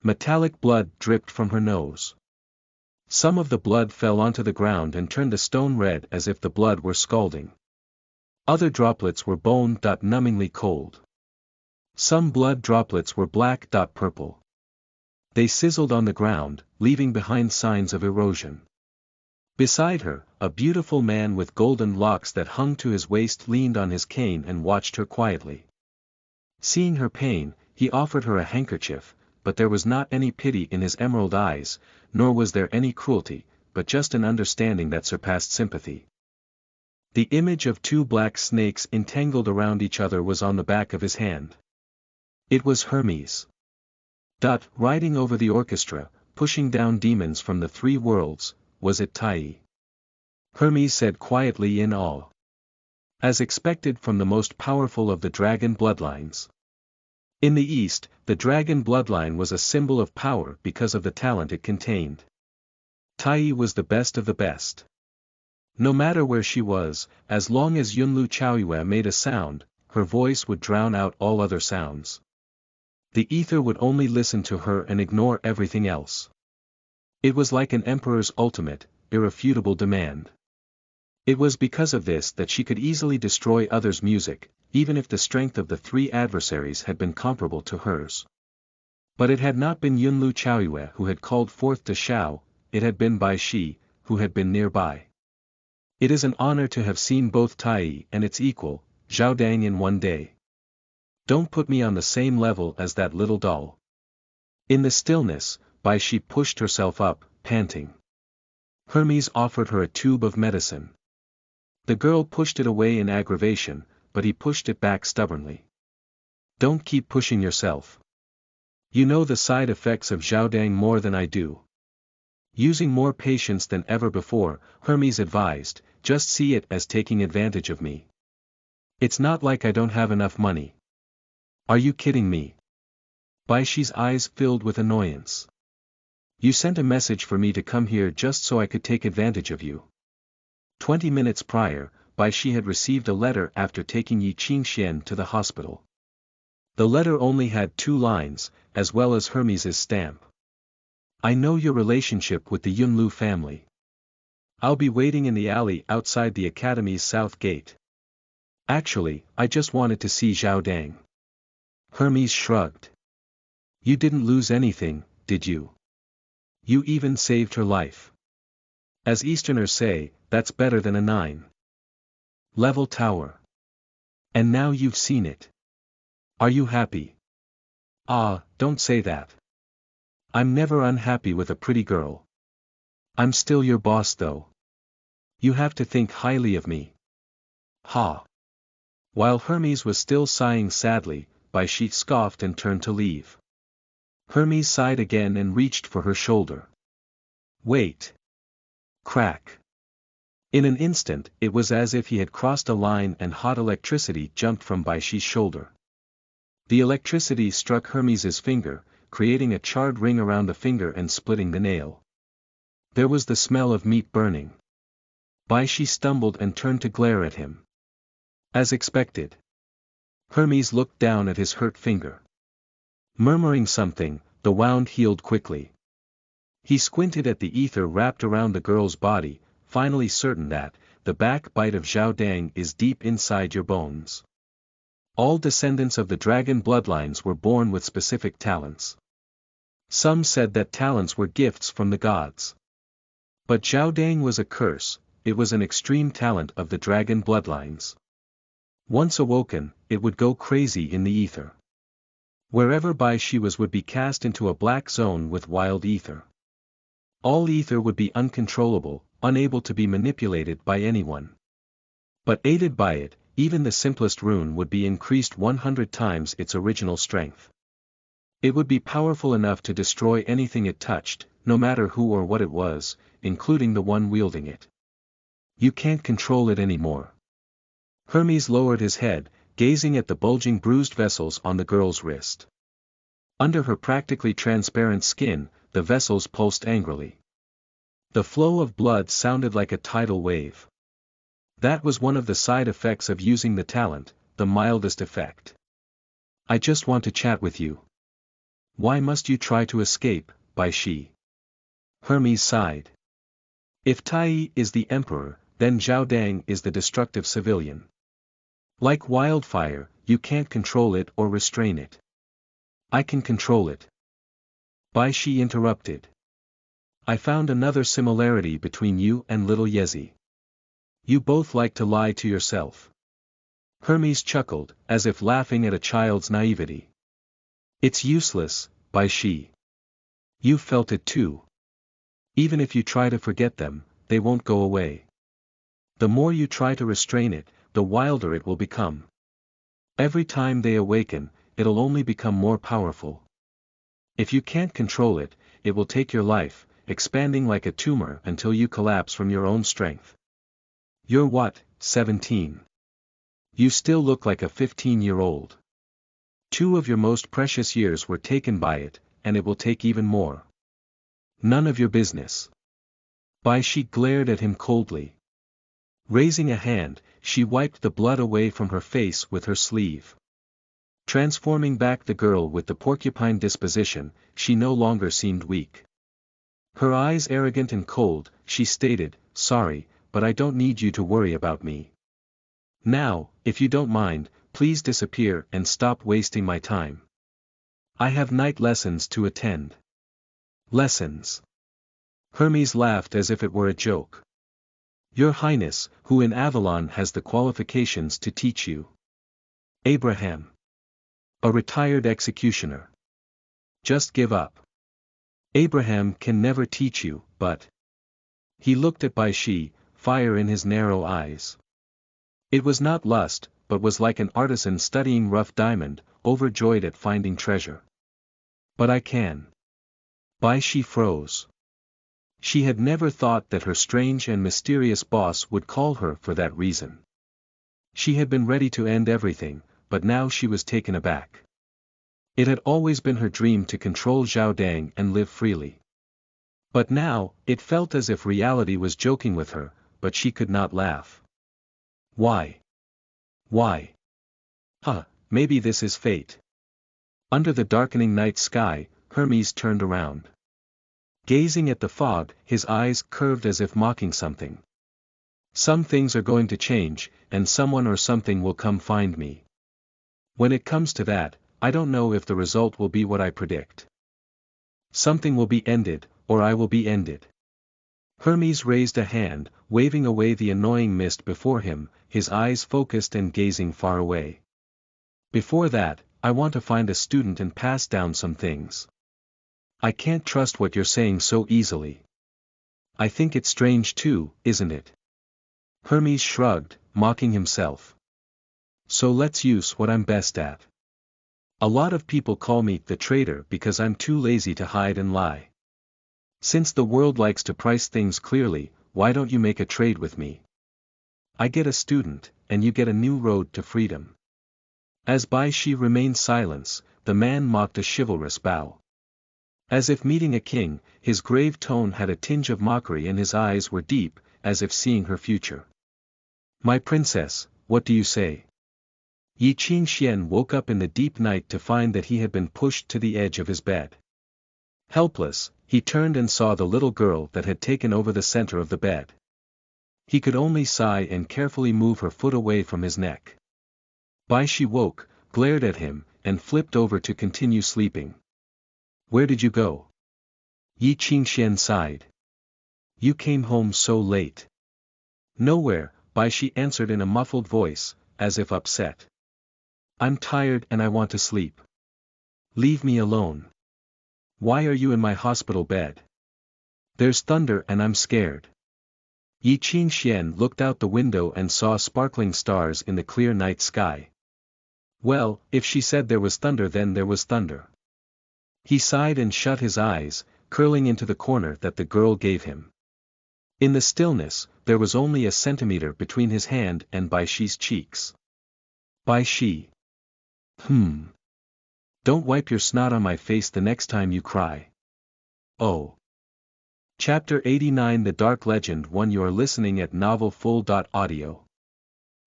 Metallic blood dripped from her nose. Some of the blood fell onto the ground and turned a stone red as if the blood were scalding. Other droplets were bone-numbingly cold. Some blood droplets were black-purple. They sizzled on the ground, leaving behind signs of erosion. Beside her, a beautiful man with golden locks that hung to his waist leaned on his cane and watched her quietly. Seeing her pain, he offered her a handkerchief, but there was not any pity in his emerald eyes, nor was there any cruelty, but just an understanding that surpassed sympathy. The image of two black snakes entangled around each other was on the back of his hand. It was Hermes. Riding over the orchestra, pushing down demons from the three worlds, was it Tai? Hermes said quietly in awe. As expected from the most powerful of the dragon bloodlines. In the East, the dragon bloodline was a symbol of power because of the talent it contained. Tai was the best of the best. No matter where she was, as long as Yunlu Chaoyue made a sound, her voice would drown out all other sounds. The ether would only listen to her and ignore everything else. It was like an emperor's ultimate, irrefutable demand. It was because of this that she could easily destroy others' music, even if the strength of the three adversaries had been comparable to hers. But it had not been Yunlu Chaoyue who had called forth to Shao, it had been Baishi, who had been nearby. It is an honor to have seen both Tai and its equal, Zhao Dang in one day. Don't put me on the same level as that little doll. In the stillness, Baishi pushed herself up, panting. Hermes offered her a tube of medicine. The girl pushed it away in aggravation, but he pushed it back stubbornly. Don't keep pushing yourself. You know the side effects of Zhao Dang more than I do. Using more patience than ever before, Hermes advised, just see it as taking advantage of me. It's not like I don't have enough money. Are you kidding me? Baishi's eyes filled with annoyance. You sent a message for me to come here just so I could take advantage of you. 20 minutes prior, Baishi had received a letter after taking Yi Qingxian to the hospital. The letter only had 2 lines, as well as Hermes's stamp. I know your relationship with the Yunlu family. I'll be waiting in the alley outside the academy's south gate. Actually, I just wanted to see Zhao Dang. Hermes shrugged. You didn't lose anything, did you? You even saved her life. As Easterners say, that's better than a 9-level tower. And now you've seen it. Are you happy? Ah, don't say that. I'm never unhappy with a pretty girl. I'm still your boss though. You have to think highly of me. Ha. While Hermes was still sighing sadly, Baishi scoffed and turned to leave. Hermes sighed again and reached for her shoulder. Wait. Crack. In an instant, it was as if he had crossed a line and hot electricity jumped from Baishi's shoulder. The electricity struck Hermes's finger, creating a charred ring around the finger and splitting the nail. There was the smell of meat burning. Baishi stumbled and turned to glare at him. As expected. Hermes looked down at his hurt finger. Murmuring something, the wound healed quickly. He squinted at the ether wrapped around the girl's body, finally certain that, the backbite of Zhao Dang is deep inside your bones. All descendants of the dragon bloodlines were born with specific talents. Some said that talents were gifts from the gods. But Zhao Dang was a curse, it was an extreme talent of the dragon bloodlines. Once awoken, it would go crazy in the ether. Wherever Baishi was would be cast into a black zone with wild ether. All ether would be uncontrollable, unable to be manipulated by anyone. But aided by it, even the simplest rune would be increased 100 times its original strength. It would be powerful enough to destroy anything it touched, no matter who or what it was, including the one wielding it. You can't control it anymore. Hermes lowered his head, gazing at the bulging bruised vessels on the girl's wrist. Under her practically transparent skin, the vessels pulsed angrily. The flow of blood sounded like a tidal wave. That was one of the side effects of using the talent, the mildest effect. I just want to chat with you. Why must you try to escape, Bai Shi? Hermes sighed. If Tai is the emperor, then Zhao Dang is the destructive civilian. Like wildfire, you can't control it or restrain it. I can control it. Bai Shi interrupted. I found another similarity between you and little Yezi. You both like to lie to yourself. Hermes chuckled, as if laughing at a child's naivety. It's useless, Bai Shi. You felt it too. Even if you try to forget them, they won't go away. The more you try to restrain it, the wilder it will become. Every time they awaken, it'll only become more powerful. If you can't control it, it will take your life, expanding like a tumor until you collapse from your own strength. You're what, 17? You still look like a 15-year-old. 2 of your most precious years were taken by it, and it will take even more. None of your business. Bai Shi glared at him coldly. Raising a hand, she wiped the blood away from her face with her sleeve. Transforming back the girl with the porcupine disposition, she no longer seemed weak. Her eyes arrogant and cold, she stated, sorry, but I don't need you to worry about me. Now, if you don't mind, please disappear and stop wasting my time. I have night lessons to attend. Lessons? Hermes laughed as if it were a joke. Your Highness, who in Avalon has the qualifications to teach you? Abraham. A retired executioner. Just give up. Abraham can never teach you, but... He looked at Bai Shi, fire in his narrow eyes. It was not lust, but was like an artisan studying rough diamond, overjoyed at finding treasure. But I can. Bai Shi froze. She had never thought that her strange and mysterious boss would call her for that reason. She had been ready to end everything, but now she was taken aback. It had always been her dream to control Zhao Dang and live freely. But now, it felt as if reality was joking with her, but she could not laugh. Why? Why? Maybe this is fate. Under the darkening night sky, Hermes turned around. Gazing at the fog, his eyes curved as if mocking something. Some things are going to change, and someone or something will come find me. When it comes to that, I don't know if the result will be what I predict. Something will be ended, or I will be ended. Hermes raised a hand, waving away the annoying mist before him, his eyes focused and gazing far away. Before that, I want to find a student and pass down some things. I can't trust what you're saying so easily. I think it's strange too, isn't it? Hermes shrugged, mocking himself. So let's use what I'm best at. A lot of people call me the traitor because I'm too lazy to hide and lie. Since the world likes to price things clearly, why don't you make a trade with me? I get a student, and you get a new road to freedom. As Bai Shi remained silent, the man mocked a chivalrous bow. As if meeting a king, his grave tone had a tinge of mockery and his eyes were deep, as if seeing her future. My princess, what do you say? Yi Qingxian woke up in the deep night to find that he had been pushed to the edge of his bed. Helpless, he turned and saw the little girl that had taken over the center of the bed. He could only sigh and carefully move her foot away from his neck. Bai Shi woke, glared at him, and flipped over to continue sleeping. Where did you go? Yi Qingxian sighed. You came home so late. Nowhere, Bai Shi answered in a muffled voice, as if upset. I'm tired and I want to sleep. Leave me alone. Why are you in my hospital bed? There's thunder and I'm scared. Yi Qingxian looked out the window and saw sparkling stars in the clear night sky. Well, if she said there was thunder then there was thunder. He sighed and shut his eyes, curling into the corner that the girl gave him. In the stillness, there was only a centimeter between his hand and Bai Shi's cheeks. Bai Shi. Don't wipe your snot on my face the next time you cry. Oh. Chapter 89 The Dark Legend 1 You are listening at novelfull.audio.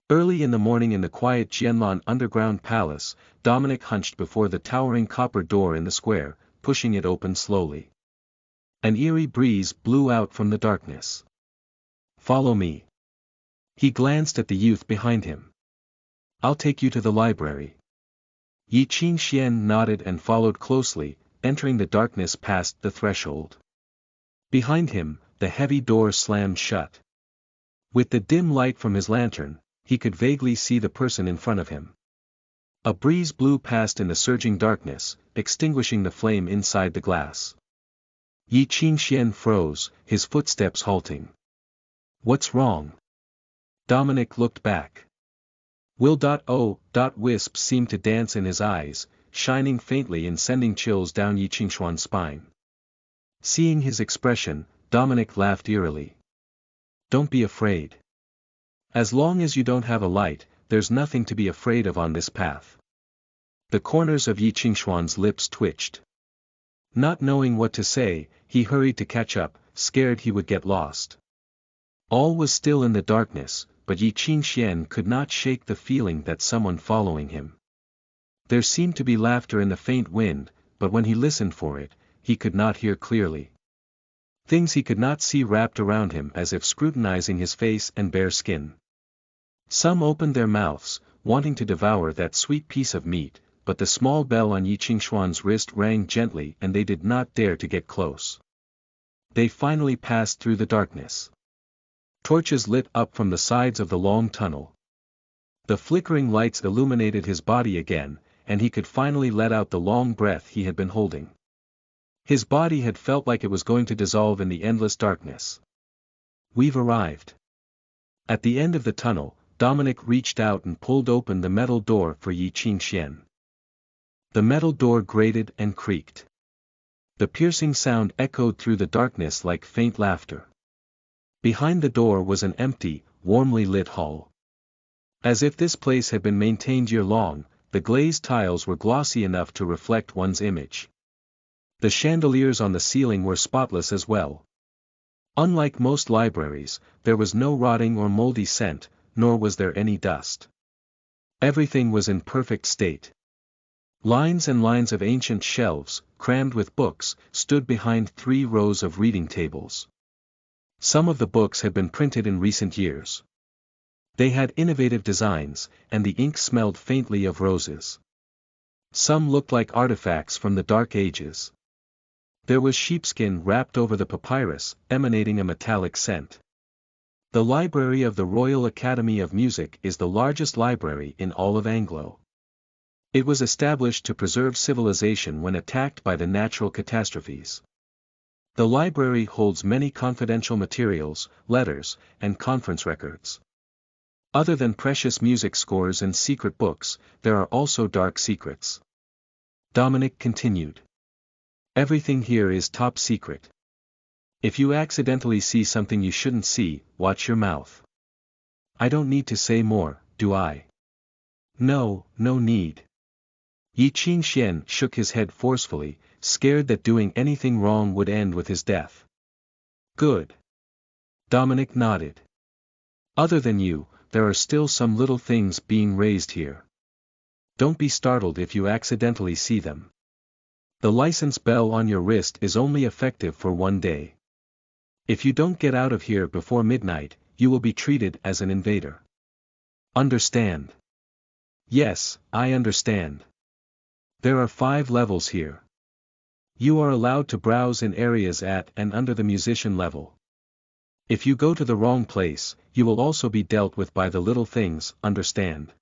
Early in the morning in the quiet Xuanhuan underground palace, Dominic hunched before the towering copper door in the square, pushing it open slowly. An eerie breeze blew out from the darkness. Follow me. He glanced at the youth behind him. I'll take you to the library. Yi Qingxian nodded and followed closely, entering the darkness past the threshold. Behind him, the heavy door slammed shut. With the dim light from his lantern, he could vaguely see the person in front of him. A breeze blew past in the surging darkness, extinguishing the flame inside the glass. Yi Qingxian froze, his footsteps halting. What's wrong? Dominic looked back. Wisps seemed to dance in his eyes, shining faintly and sending chills down Yi Qingxuan's spine. Seeing his expression, Dominic laughed eerily. Don't be afraid. As long as you don't have a light, there's nothing to be afraid of on this path. The corners of Yi Qingxuan's lips twitched. Not knowing what to say, he hurried to catch up, scared he would get lost. All was still in the darkness, but Yi Qingxian could not shake the feeling that someone following him. There seemed to be laughter in the faint wind, but when he listened for it, he could not hear clearly. Things he could not see wrapped around him as if scrutinizing his face and bare skin. Some opened their mouths, wanting to devour that sweet piece of meat, but the small bell on Yi Qingxuan's wrist rang gently and they did not dare to get close. They finally passed through the darkness. Torches lit up from the sides of the long tunnel. The flickering lights illuminated his body again, and he could finally let out the long breath he had been holding. His body had felt like it was going to dissolve in the endless darkness. We've arrived. At the end of the tunnel, Dominic reached out and pulled open the metal door for Yi Qingxian. The metal door grated and creaked. The piercing sound echoed through the darkness like faint laughter. Behind the door was an empty, warmly lit hall. As if this place had been maintained year-long, the glazed tiles were glossy enough to reflect one's image. The chandeliers on the ceiling were spotless as well. Unlike most libraries, there was no rotting or moldy scent, nor was there any dust. Everything was in perfect state. Lines and lines of ancient shelves, crammed with books, stood behind 3 rows of reading tables. Some of the books had been printed in recent years. They had innovative designs, and the ink smelled faintly of roses. Some looked like artifacts from the Dark Ages. There was sheepskin wrapped over the papyrus, emanating a metallic scent. The Library of the Royal Academy of Music is the largest library in all of Anglo. It was established to preserve civilization when attacked by the natural catastrophes. The library holds many confidential materials, letters, and conference records. Other than precious music scores and secret books, there are also dark secrets. Dominic continued. Everything here is top secret. If you accidentally see something you shouldn't see, watch your mouth. I don't need to say more, do I? No, no need. Yi Qingxian shook his head forcefully, scared that doing anything wrong would end with his death. Good. Dominic nodded. Other than you, there are still some little things being raised here. Don't be startled if you accidentally see them. The license bell on your wrist is only effective for 1 day. If you don't get out of here before midnight, you will be treated as an invader. Understand? Yes, I understand. There are 5 levels here. You are allowed to browse in areas at and under the musician level. If you go to the wrong place, you will also be dealt with by the little things, understand?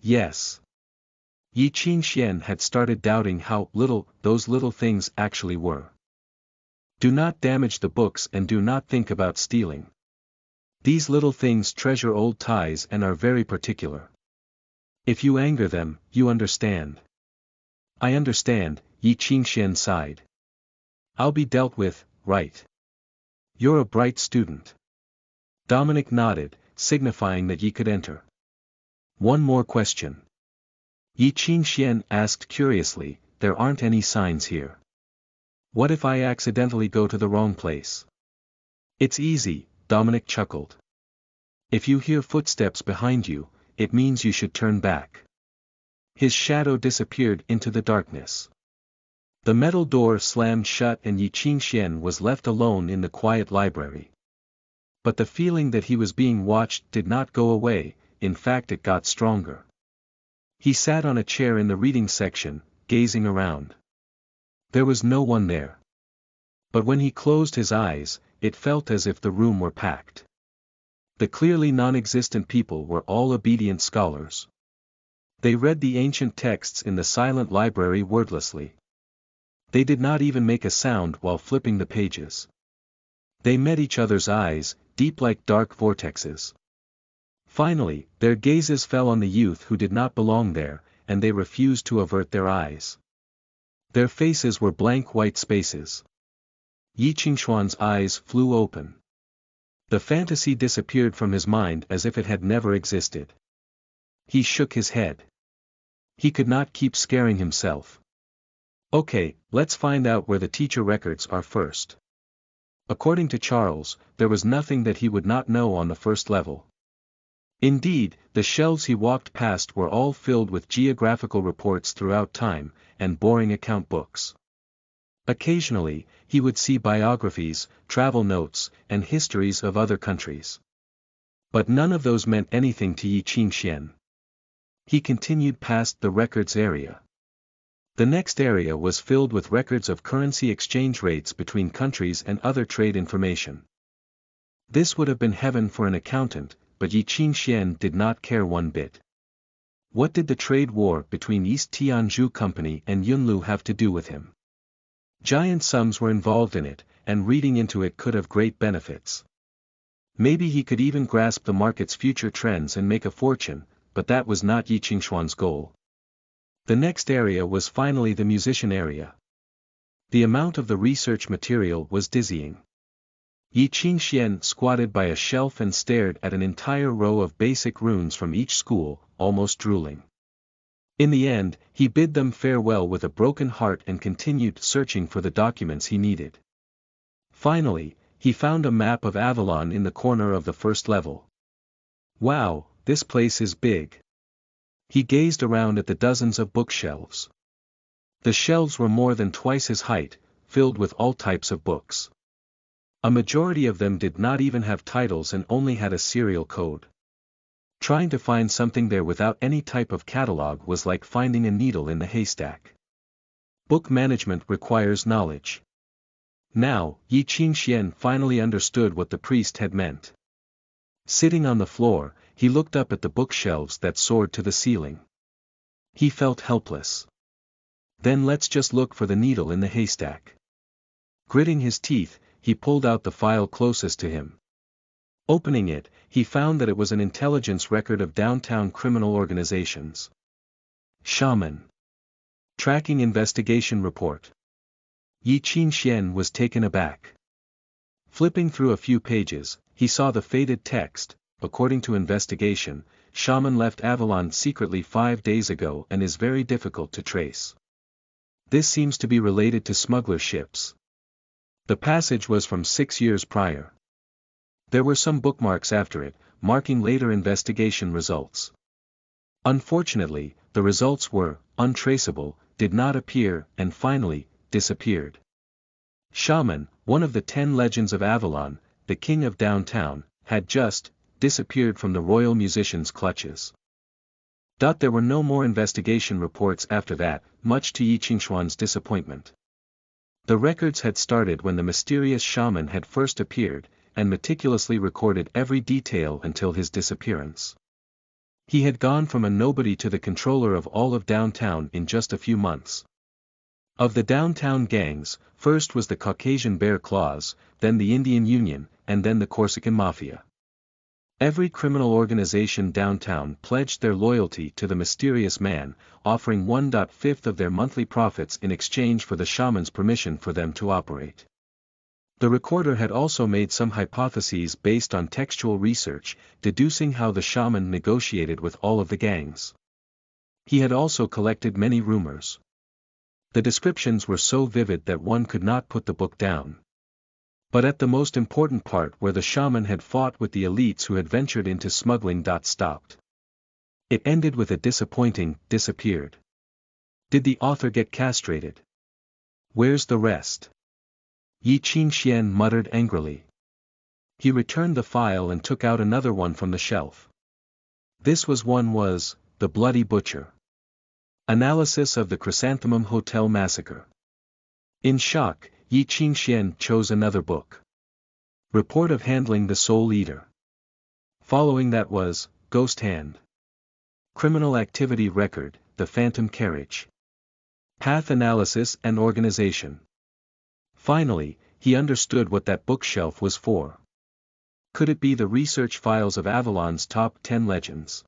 Yes. Yi Qingxian had started doubting how little those little things actually were. Do not damage the books and do not think about stealing. These little things treasure old ties and are very particular. If you anger them, you understand. I understand, Yi Qingxian sighed. I'll be dealt with, right? You're a bright student. Dominic nodded, signifying that Yi could enter. One more question. Yi Qingxian asked curiously, there aren't any signs here. What if I accidentally go to the wrong place? It's easy, Dominic chuckled. If you hear footsteps behind you, it means you should turn back. His shadow disappeared into the darkness. The metal door slammed shut and Yi Qingxian was left alone in the quiet library. But the feeling that he was being watched did not go away, in fact it got stronger. He sat on a chair in the reading section, gazing around. There was no one there. But when he closed his eyes, it felt as if the room were packed. The clearly non-existent people were all obedient scholars. They read the ancient texts in the silent library wordlessly. They did not even make a sound while flipping the pages. They met each other's eyes, deep like dark vortexes. Finally, their gazes fell on the youth who did not belong there, and they refused to avert their eyes. Their faces were blank white spaces. Yi Qingxuan's eyes flew open. The fantasy disappeared from his mind as if it had never existed. He shook his head. He could not keep scaring himself. Okay, let's find out where the teacher records are first. According to Charles, there was nothing that he would not know on the first level. Indeed, the shelves he walked past were all filled with geographical reports throughout time, and boring account books. Occasionally, he would see biographies, travel notes, and histories of other countries. But none of those meant anything to Yi Qingxian. He continued past the records area. The next area was filled with records of currency exchange rates between countries and other trade information. This would have been heaven for an accountant, but Yi Qingxian did not care one bit. What did the trade war between East Tianzhu Company and Yunlu have to do with him? Giant sums were involved in it, and reading into it could have great benefits. Maybe he could even grasp the market's future trends and make a fortune, but that was not Yi Qingxuan's goal. The next area was finally the musician area. The amount of the research material was dizzying. Yi Qingxian squatted by a shelf and stared at an entire row of basic runes from each school, almost drooling. In the end, he bid them farewell with a broken heart and continued searching for the documents he needed. Finally, he found a map of Avalon in the corner of the first level. Wow, this place is big. He gazed around at the dozens of bookshelves. The shelves were more than twice his height, filled with all types of books. A majority of them did not even have titles and only had a serial code. Trying to find something there without any type of catalog was like finding a needle in the haystack. Book management requires knowledge. Now, Yi Qingxian finally understood what the priest had meant. Sitting on the floor, he looked up at the bookshelves that soared to the ceiling. He felt helpless. Then let's just look for the needle in the haystack. Gritting his teeth, he pulled out the file closest to him. Opening it, he found that it was an intelligence record of downtown criminal organizations. Shaman. Tracking investigation report. Yi Qingxian was taken aback. Flipping through a few pages, he saw the faded text. According to investigation, Shaman left Avalon secretly 5 days ago and is very difficult to trace. This seems to be related to smuggler ships. The passage was from 6 years prior. There were some bookmarks after it, marking later investigation results. Unfortunately, the results were untraceable, did not appear, and finally, disappeared. Shaman, one of the 10 legends of Avalon, the king of downtown, had just disappeared from the royal musician's clutches. There were no more investigation reports after that, much to Yi Qingxuan's disappointment. The records had started when the mysterious shaman had first appeared, and meticulously recorded every detail until his disappearance. He had gone from a nobody to the controller of all of downtown in just a few months. Of the downtown gangs, first was the Caucasian Bear Claws, then the Indian Union, and then the Corsican Mafia. Every criminal organization downtown pledged their loyalty to the mysterious man, offering 1/5 of their monthly profits in exchange for the shaman's permission for them to operate. The recorder had also made some hypotheses based on textual research, deducing how the shaman negotiated with all of the gangs. He had also collected many rumors. The descriptions were so vivid that one could not put the book down. But at the most important part where the shaman had fought with the elites who had ventured into smuggling stopped. It ended with a disappointing, disappeared. Did the author get castrated? Where's the rest? Yi Qingxian muttered angrily. He returned the file and took out another one from the shelf. This was The Bloody Butcher. Analysis of the Chrysanthemum Hotel Massacre. In shock, Yi Qingxian chose another book. Report of Handling the Soul Eater. Following that was, Ghost Hand. Criminal Activity Record, The Phantom Carriage. Path Analysis and Organization. Finally, he understood what that bookshelf was for. Could it be the research files of Avalon's top 10 legends?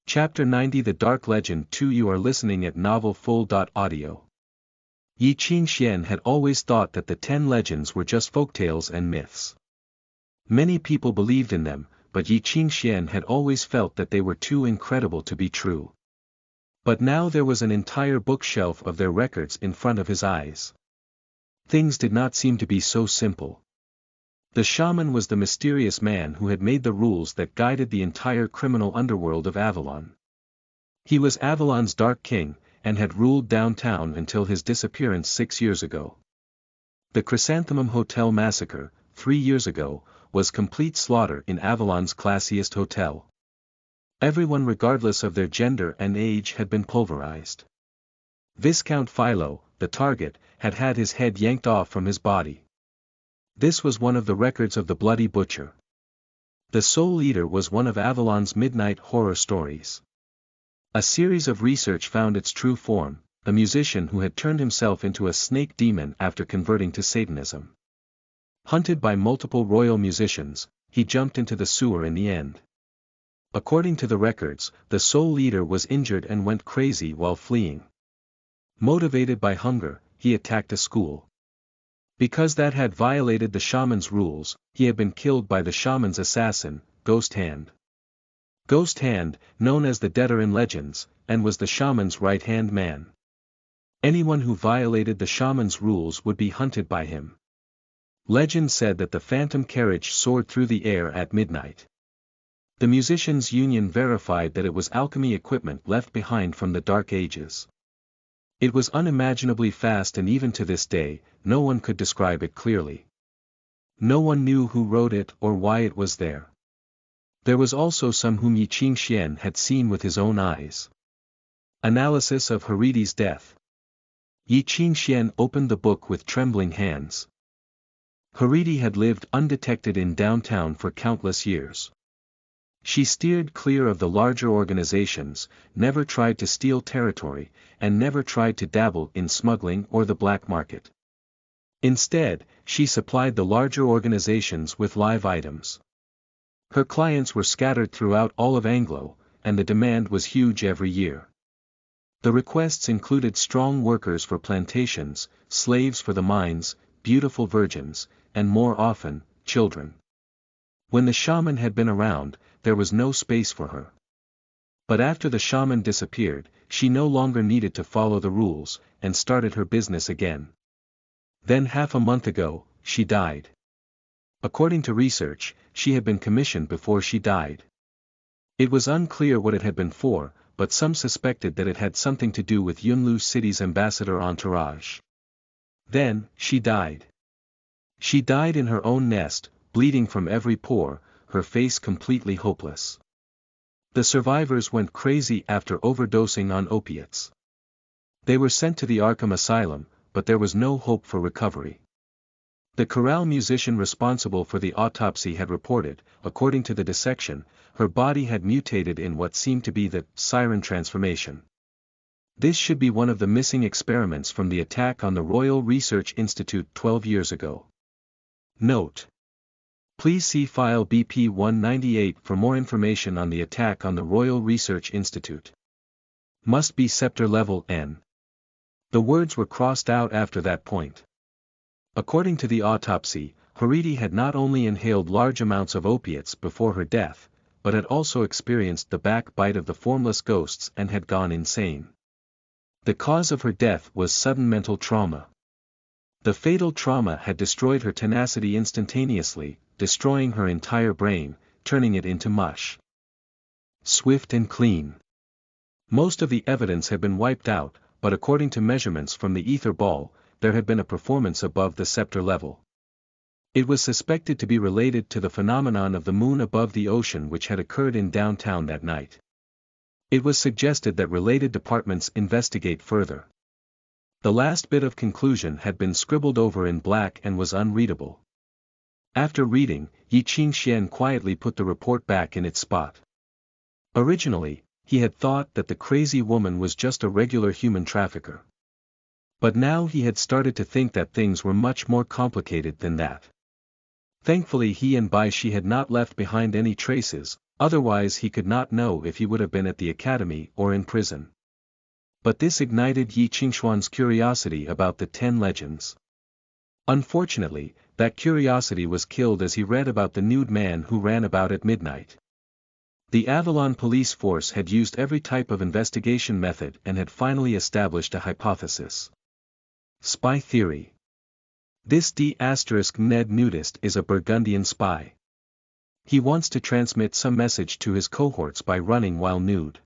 Chapter 90 The Dark Legend 2 You are listening at novelfull.audio. Yi Qingxian had always thought that the 10 legends were just folktales and myths. Many people believed in them, but Yi Qingxian had always felt that they were too incredible to be true. But now there was an entire bookshelf of their records in front of his eyes. Things did not seem to be so simple. The shaman was the mysterious man who had made the rules that guided the entire criminal underworld of Avalon. He was Avalon's Dark King, and had ruled downtown until his disappearance 6 years ago. The Chrysanthemum Hotel Massacre, 3 years ago, was complete slaughter in Avalon's classiest hotel. Everyone regardless of their gender and age had been pulverized. Viscount Philo, the target, had had his head yanked off from his body. This was one of the records of the Bloody Butcher. The Soul Eater was one of Avalon's midnight horror stories. A series of research found its true form, a musician who had turned himself into a snake demon after converting to Satanism. Hunted by multiple royal musicians, he jumped into the sewer in the end. According to the records, the Soul Eater was injured and went crazy while fleeing. Motivated by hunger, he attacked a school. Because that had violated the shaman's rules, he had been killed by the shaman's assassin, Ghost Hand. Ghost Hand, known as the Deader in legends, and was the shaman's right-hand man. Anyone who violated the shaman's rules would be hunted by him. Legend said that the phantom carriage soared through the air at midnight. The musicians' union verified that it was alchemy equipment left behind from the Dark Ages. It was unimaginably fast, and even to this day, no one could describe it clearly. No one knew who wrote it or why it was there. There was also some whom Yi Qingxian had seen with his own eyes. Analysis of Haridi's death. Yi Qingxian opened the book with trembling hands. Haridi had lived undetected in downtown for countless years. She steered clear of the larger organizations, never tried to steal territory, and never tried to dabble in smuggling or the black market. Instead, she supplied the larger organizations with live items. Her clients were scattered throughout all of Anglo, and the demand was huge every year. The requests included strong workers for plantations, slaves for the mines, beautiful virgins, and more often, children. When the shaman had been around, there was no space for her. But after the shaman disappeared, she no longer needed to follow the rules, and started her business again. Then half a month ago, she died. According to research, she had been commissioned before she died. It was unclear what it had been for, but some suspected that it had something to do with Yunlu City's ambassador entourage. Then, she died. She died in her own nest, bleeding from every pore, her face completely hopeless. The survivors went crazy after overdosing on opiates. They were sent to the Arkham Asylum, but there was no hope for recovery. The chorale musician responsible for the autopsy had reported, according to the dissection, her body had mutated in what seemed to be the siren transformation. This should be one of the missing experiments from the attack on the Royal Research Institute 12 years ago. Note: Please see file BP 198 for more information on the attack on the Royal Research Institute. Must be scepter level N. The words were crossed out after that point. According to the autopsy, Hariti had not only inhaled large amounts of opiates before her death, but had also experienced the backbite of the formless ghosts and had gone insane. The cause of her death was sudden mental trauma. The fatal trauma had destroyed her tenacity instantaneously, destroying her entire brain, turning it into mush. Swift and clean. Most of the evidence had been wiped out, but according to measurements from the ether ball, there had been a performance above the scepter level. It was suspected to be related to the phenomenon of the moon above the ocean which had occurred in downtown that night. It was suggested that related departments investigate further. The last bit of conclusion had been scribbled over in black and was unreadable. After reading, Yi Qingxian quietly put the report back in its spot. Originally, he had thought that the crazy woman was just a regular human trafficker. But now he had started to think that things were much more complicated than that. Thankfully he and Bai Shi had not left behind any traces, otherwise he could not know if he would have been at the academy or in prison. But this ignited Yi Qingxuan's curiosity about the 10 legends. Unfortunately, that curiosity was killed as he read about the nude man who ran about at midnight. The Avalon police force had used every type of investigation method and had finally established a hypothesis. Spy theory. This D*Ned nudist is a Burgundian spy. He wants to transmit some message to his cohorts by running while nude.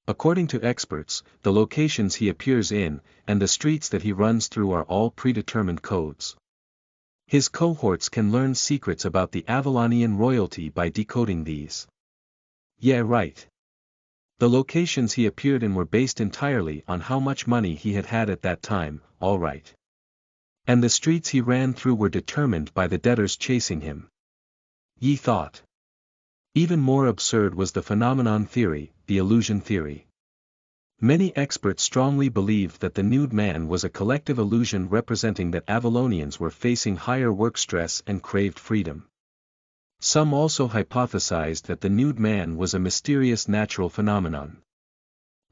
According to experts, the locations he appears in, and the streets that he runs through are all predetermined codes. His cohorts can learn secrets about the Avalonian royalty by decoding these. Yeah, right. The locations he appeared in were based entirely on how much money he had had at that time, all right. And the streets he ran through were determined by the debtors chasing him. Yi thought. Even more absurd was the phenomenon theory, the illusion theory. Many experts strongly believed that the nude man was a collective illusion representing that Avalonians were facing higher work stress and craved freedom. Some also hypothesized that the nude man was a mysterious natural phenomenon.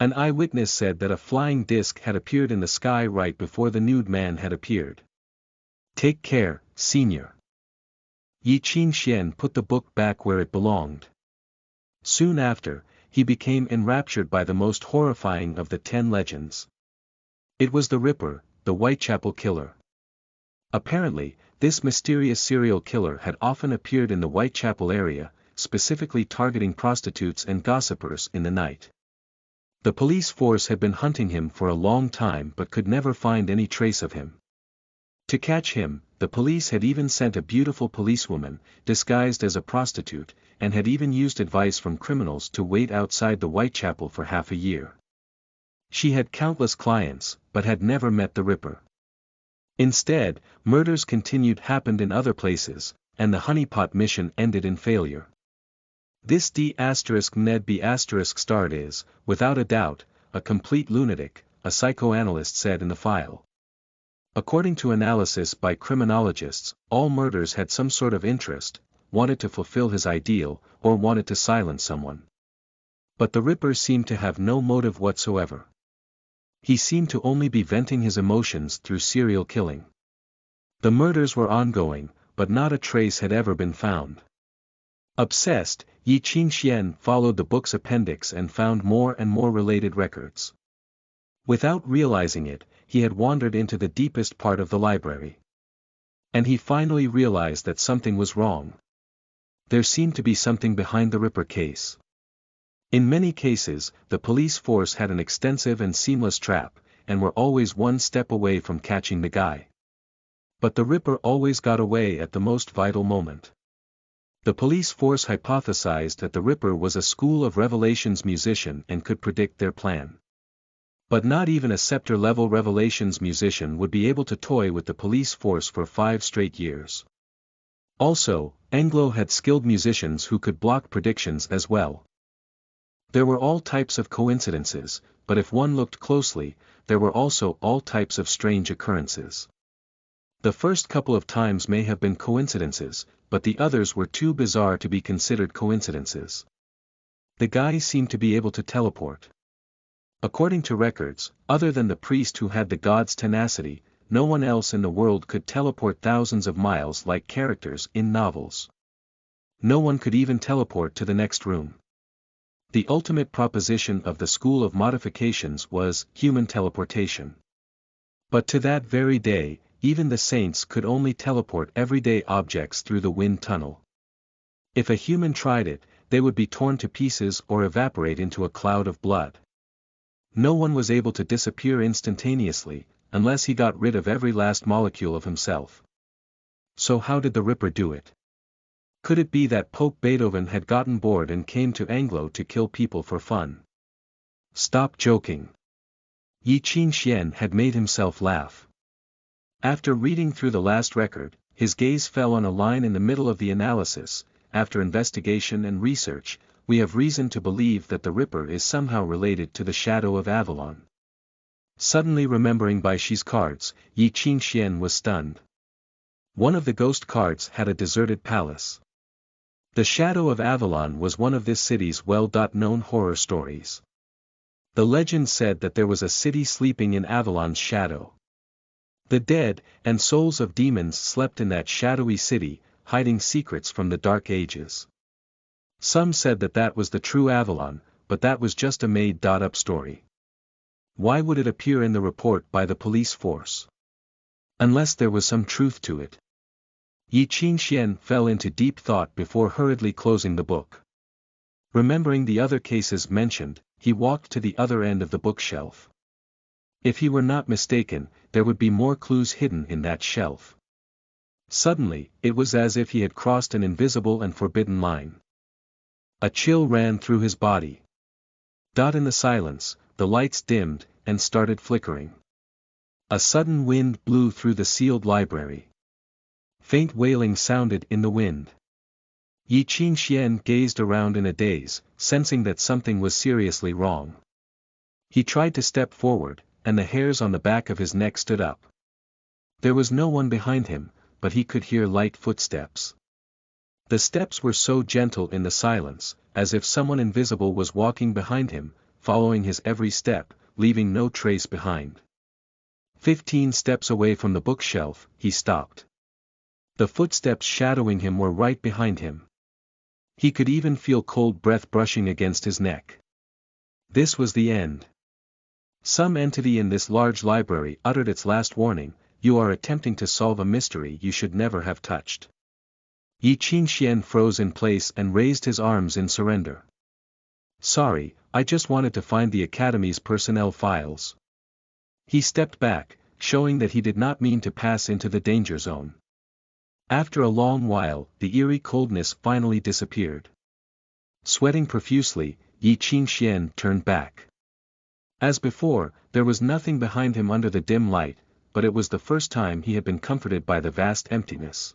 An eyewitness said that a flying disc had appeared in the sky right before the nude man had appeared. Take care, senior. Yi Qingxian put the book back where it belonged. Soon after, he became enraptured by the most horrifying of the 10 legends. It was the Ripper, the Whitechapel killer. Apparently, this mysterious serial killer had often appeared in the Whitechapel area, specifically targeting prostitutes and gossipers in the night. The police force had been hunting him for a long time but could never find any trace of him. To catch him, the police had even sent a beautiful policewoman, disguised as a prostitute, and had even used advice from criminals to wait outside the Whitechapel for half a year. She had countless clients, but had never met the Ripper. Instead, murders happened in other places, and the honeypot mission ended in failure. This D*Ned B** is, without a doubt, a complete lunatic, a psychoanalyst said in the file. According to analysis by criminologists, all murders had some sort of interest, wanted to fulfill his ideal, or wanted to silence someone. But the Ripper seemed to have no motive whatsoever. He seemed to only be venting his emotions through serial killing. The murders were ongoing, but not a trace had ever been found. Obsessed, Yi Qingxian followed the book's appendix and found more and more related records. Without realizing it, he had wandered into the deepest part of the library. And he finally realized that something was wrong. There seemed to be something behind the Ripper case. In many cases, the police force had an extensive and seamless trap, and were always one step away from catching the guy. But the Ripper always got away at the most vital moment. The police force hypothesized that the Ripper was a School of Revelations musician and could predict their plan. But not even a scepter-level Revelations musician would be able to toy with the police force for 5 straight years. Also, Anglo had skilled musicians who could block predictions as well. There were all types of coincidences, but if one looked closely, there were also all types of strange occurrences. The first couple of times may have been coincidences, but the others were too bizarre to be considered coincidences. The guy seemed to be able to teleport. According to records, other than the priest who had the god's tenacity, no one else in the world could teleport thousands of miles like characters in novels. No one could even teleport to the next room. The ultimate proposition of the school of modifications was human teleportation. But to that very day, even the saints could only teleport everyday objects through the wind tunnel. If a human tried it, they would be torn to pieces or evaporate into a cloud of blood. No one was able to disappear instantaneously, unless he got rid of every last molecule of himself. So how did the Ripper do it? Could it be that Pope Beethoven had gotten bored and came to Anglo to kill people for fun? Stop joking. Yi Qingxian had made himself laugh. After reading through the last record, his gaze fell on a line in the middle of the analysis. After investigation and research, we have reason to believe that the Ripper is somehow related to the Shadow of Avalon. Suddenly remembering Bai Shi's cards, Yi Qingxian was stunned. One of the ghost cards had a deserted palace. The Shadow of Avalon was one of this city's well-known horror stories. The legend said that there was a city sleeping in Avalon's shadow. The dead and souls of demons slept in that shadowy city, hiding secrets from the Dark Ages. Some said that that was the true Avalon, but that was just a made-up story. Why would it appear in the report by the police force? Unless there was some truth to it. Yi Qingxian fell into deep thought before hurriedly closing the book. Remembering the other cases mentioned, he walked to the other end of the bookshelf. If he were not mistaken, there would be more clues hidden in that shelf. Suddenly, it was as if he had crossed an invisible and forbidden line. A chill ran through his body. In the silence, the lights dimmed, and started flickering. A sudden wind blew through the sealed library. Faint wailing sounded in the wind. Yi Qingxian gazed around in a daze, sensing that something was seriously wrong. He tried to step forward, and the hairs on the back of his neck stood up. There was no one behind him, but he could hear light footsteps. The steps were so gentle in the silence, as if someone invisible was walking behind him, following his every step, leaving no trace behind. 15 steps away from the bookshelf, he stopped. The footsteps shadowing him were right behind him. He could even feel cold breath brushing against his neck. This was the end. Some entity in this large library uttered its last warning: you are attempting to solve a mystery you should never have touched. Yi Qingxian froze in place and raised his arms in surrender. Sorry, I just wanted to find the Academy's personnel files. He stepped back, showing that he did not mean to pass into the danger zone. After a long while, the eerie coldness finally disappeared. Sweating profusely, Yi Qingxian turned back. As before, there was nothing behind him under the dim light, but it was the first time he had been comforted by the vast emptiness.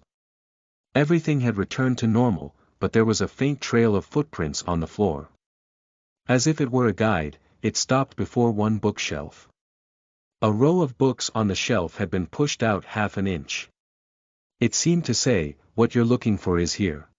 Everything had returned to normal, but there was a faint trail of footprints on the floor. As if it were a guide, it stopped before one bookshelf. A row of books on the shelf had been pushed out half an inch. It seemed to say, what you're looking for is here.